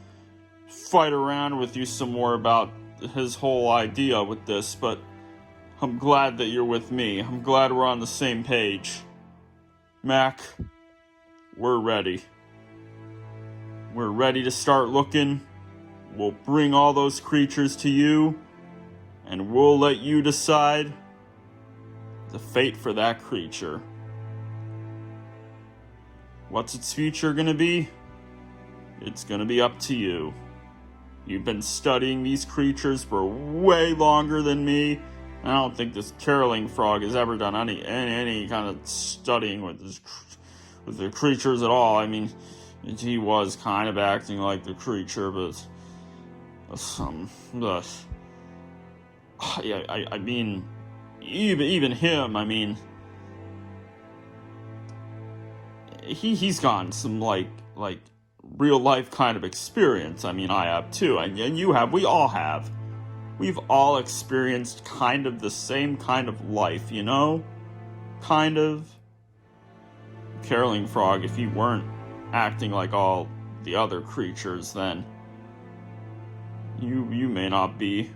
fight around with you some more about his whole idea with this, but I'm glad that you're with me. I'm glad we're on the same page. Mack, we're ready. We're ready to start looking. We'll bring all those creatures to you, and we'll let you decide the fate for that creature. What's its future gonna be? It's gonna be up to you. You've been studying these creatures for way longer than me. I don't think this caroling frog has ever done any kind of studying with the creatures at all. I mean, he was kind of acting like the creature, but I mean, even him. I mean, he's gotten some like real life kind of experience. I mean, I have too, and you have. We all have. We've all experienced kind of the same kind of life, you know? Kind of. Caroling Frog, if you weren't acting like all the other creatures, then you may not be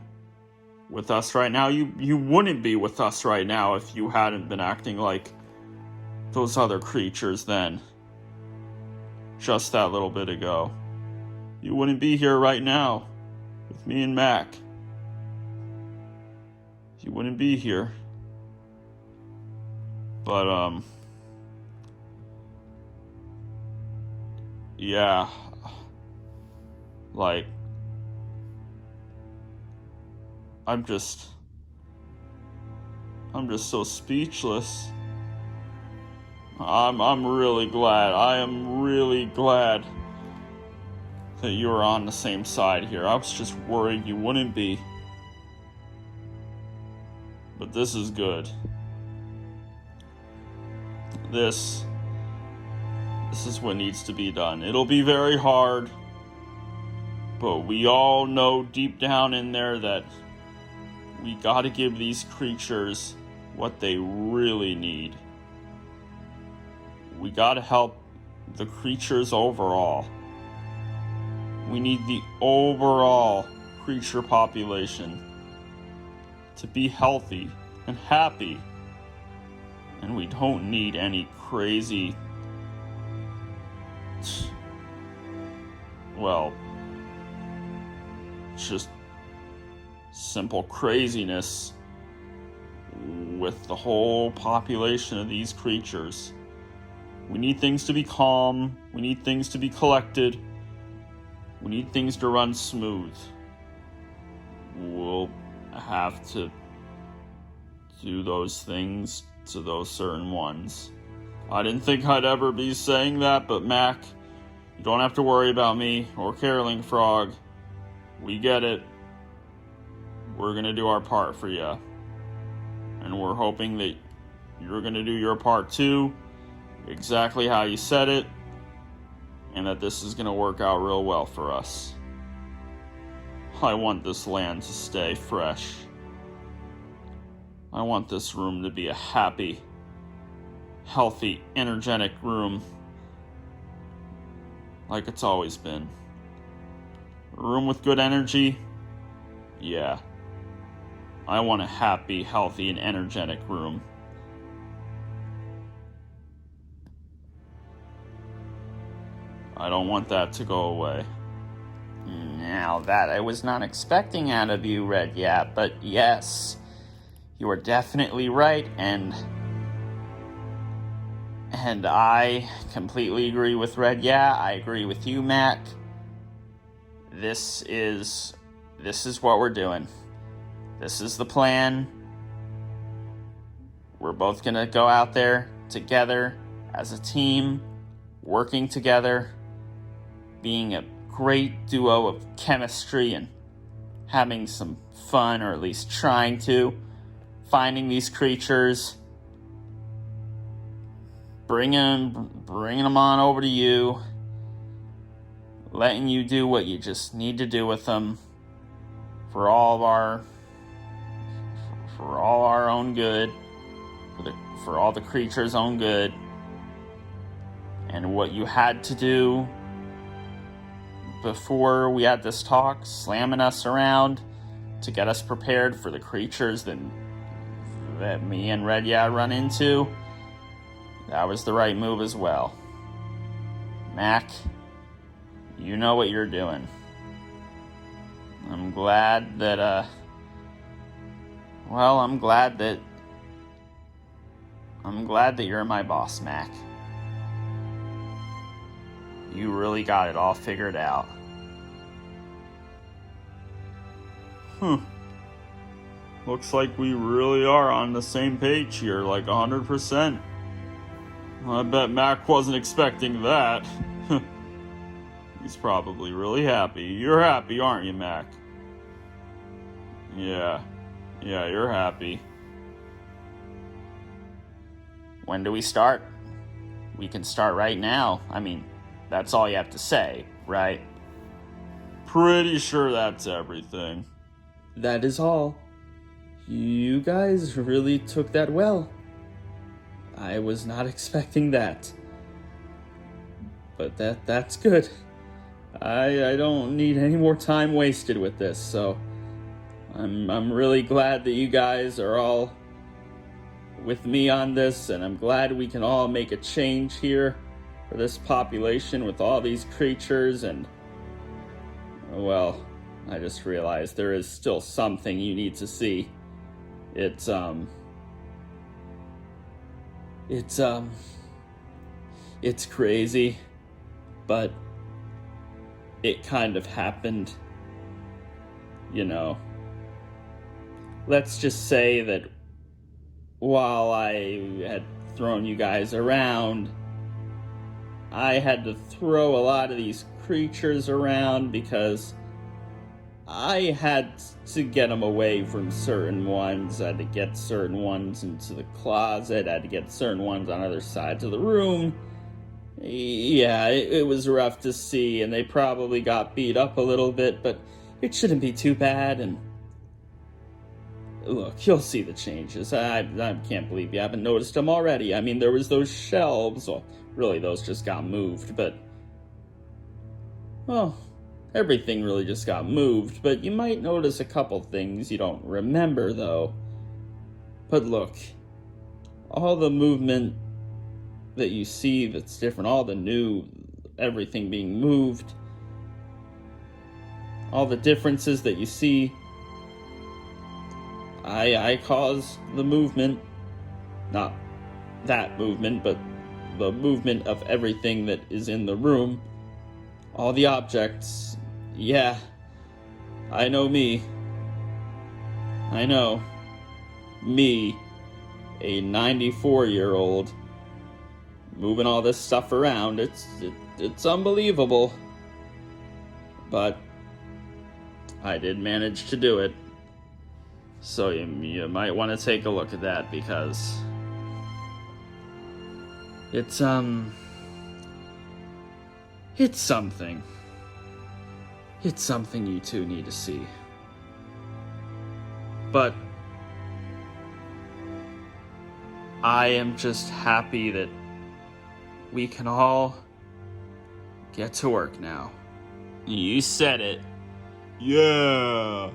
with us right now. You wouldn't be with us right now if you hadn't been acting like those other creatures then. Just that little bit ago. You wouldn't be here right now with me and Mack. You wouldn't be here. But, yeah. Like, I'm just so speechless. I'm really glad. I am really glad that you were on the same side here. I was just worried you wouldn't be. But this is good. This is what needs to be done. It'll be very hard, but we all know deep down in there that we gotta give these creatures what they really need. We gotta help the creatures overall. We need the overall creature population to be healthy and happy. And we don't need any crazy, well, just simple craziness with the whole population of these creatures. We need things to be calm. We need things to be collected. We need things to run smooth. We'll have to do those things to those certain ones. I didn't think I'd ever be saying that, but Mack, you don't have to worry about me or Caroling Frog. We get it. We're gonna do our part for you. And we're hoping that you're gonna do your part too, exactly how you said it, and that this is gonna work out real well for us. I want this land to stay fresh. I want this room to be a happy, healthy, energetic room like it's always been. A room with good energy? Yeah. I want a happy, healthy, and energetic room. I don't want that to go away. Now that I was not expecting out of you, Red Yap, but yes, you are definitely right, and I completely agree with Red Yeah. I agree with you, Mack. This is what we're doing. This is the plan. We're both gonna go out there, together as a team, working together, being a great duo of chemistry and having some fun, or at least trying to, finding these creatures, bringing them on over to you, letting you do what you just need to do with them for all our own good, for all the creatures' own good. And what you had to do before we had this talk, slamming us around to get us prepared for the creatures that me and Red run into, that was the right move as well. Mack, you know what you're doing. I'm glad that you're my boss, Mack. You really got it all figured out. Looks like we really are on the same page here, like 100%. I bet Mack wasn't expecting that. He's probably really happy. You're happy, aren't you, Mack? Yeah, you're happy. When do we start? We can start right now. I mean, that's all you have to say, right? Pretty sure that's everything. That is all. You guys really took that well. I was not expecting that. But that's good. I don't need any more time wasted with this, so I'm really glad that you guys are all with me on this, and I'm glad we can all make a change here for this population with all these creatures. And well, I just realized there is still something you need to see. It's crazy, but it kind of happened, you know. Let's just say that while I had thrown you guys around, I had to throw a lot of these creatures around because I had to get them away from certain ones. I had to get certain ones into the closet. I had to get certain ones on other sides of the room. Yeah, it was rough to see, and they probably got beat up a little bit, but it shouldn't be too bad. And look, you'll see the changes. I can't believe you haven't noticed them already. I mean, there was those shelves. Well, really, those just got moved, but well, everything really just got moved. But you might notice a couple things you don't remember, though. But look, all the movement that you see that's different, all the new, everything being moved, all the differences that you see, I caused the movement. Not that movement, but the movement of everything that is in the room. All the objects. Yeah, I know me. I know. Me, a 94-year-old, moving all this stuff around. It's unbelievable. But I did manage to do it. So you might want to take a look at that, because it's something. It's something you two need to see. But I am just happy that we can all get to work now. You said it. Yeah.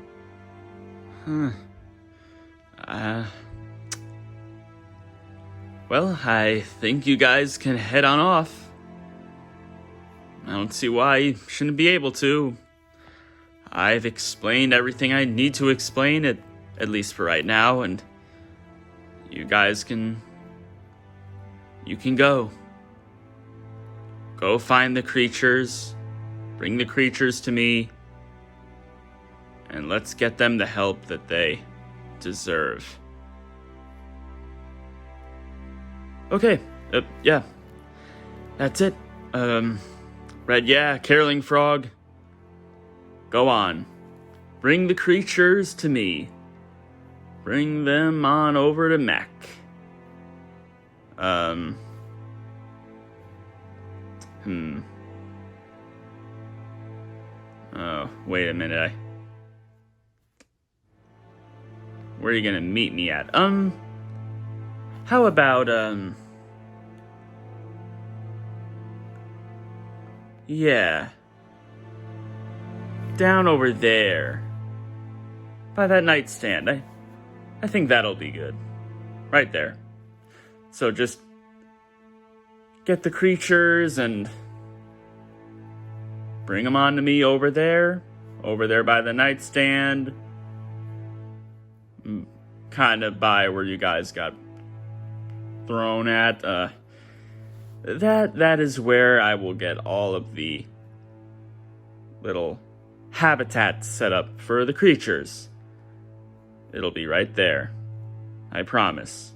Well, I think you guys can head on off. I don't see why you shouldn't be able to. I've explained everything I need to explain, at least for right now, and you guys can go. Go find the creatures, bring the creatures to me, and let's get them the help that they deserve. Okay, yeah. That's it. Red, yeah, caroling frog. Go on. Bring the creatures to me. Bring them on over to Mack. Oh, wait a minute. Where are you gonna meet me at? How about, yeah. Down over there. By that nightstand. I think that'll be good. Right there. So just get the creatures and bring them on to me over there by the nightstand, kind of by where you guys got thrown at. That is where I will get all of the little habitats set up for the creatures. It'll be right there. I promise.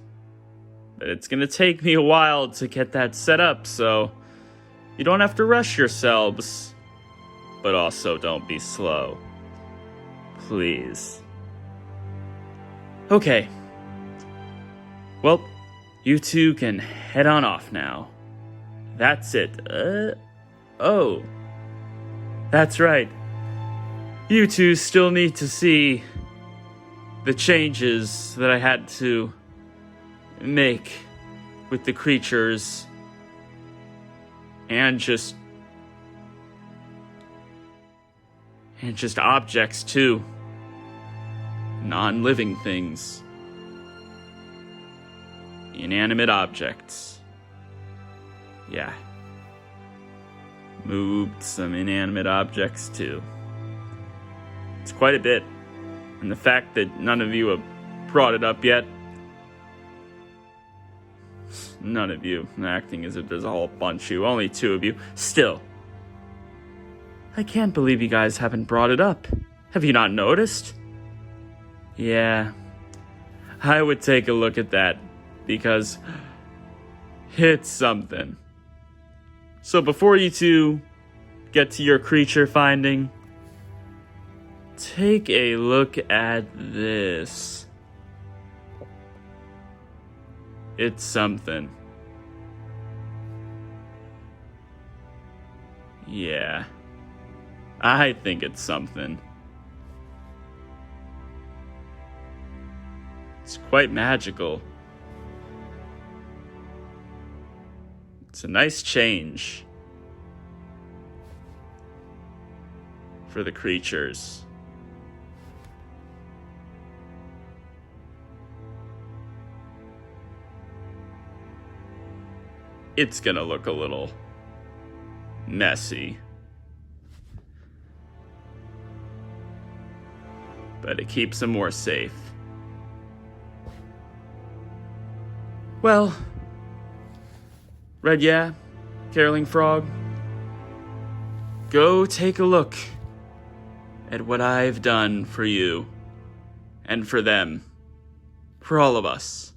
But it's gonna take me a while to get that set up, so you don't have to rush yourselves. But also don't be slow. Please. Okay. Well, you two can head on off now. That's it. Oh. That's right. You two still need to see the changes that I had to make with the creatures and just objects too. Non-living things. Inanimate objects. Yeah. Moved some inanimate objects too. It's quite a bit. And the fact that none of you have brought it up yet. None of you acting as if there's a whole bunch of you. Only two of you. Still. I can't believe you guys haven't brought it up. Have you not noticed? Yeah. I would take a look at that. Because it's something. So before you two get to your creature finding, take a look at this. It's something. Yeah. I think it's something. It's quite magical. It's a nice change for the creatures. It's gonna look a little messy, but it keeps them more safe. Well, Red, yeah, caroling frog, go take a look at what I've done for you and for them, for all of us.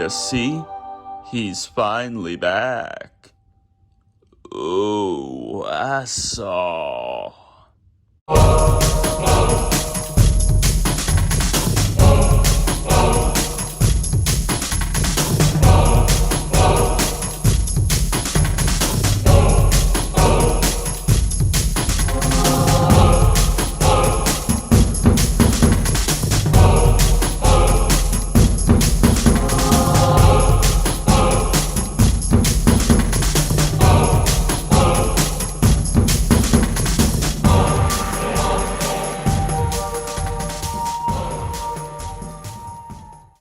You see? He's finally back. Oh, I saw.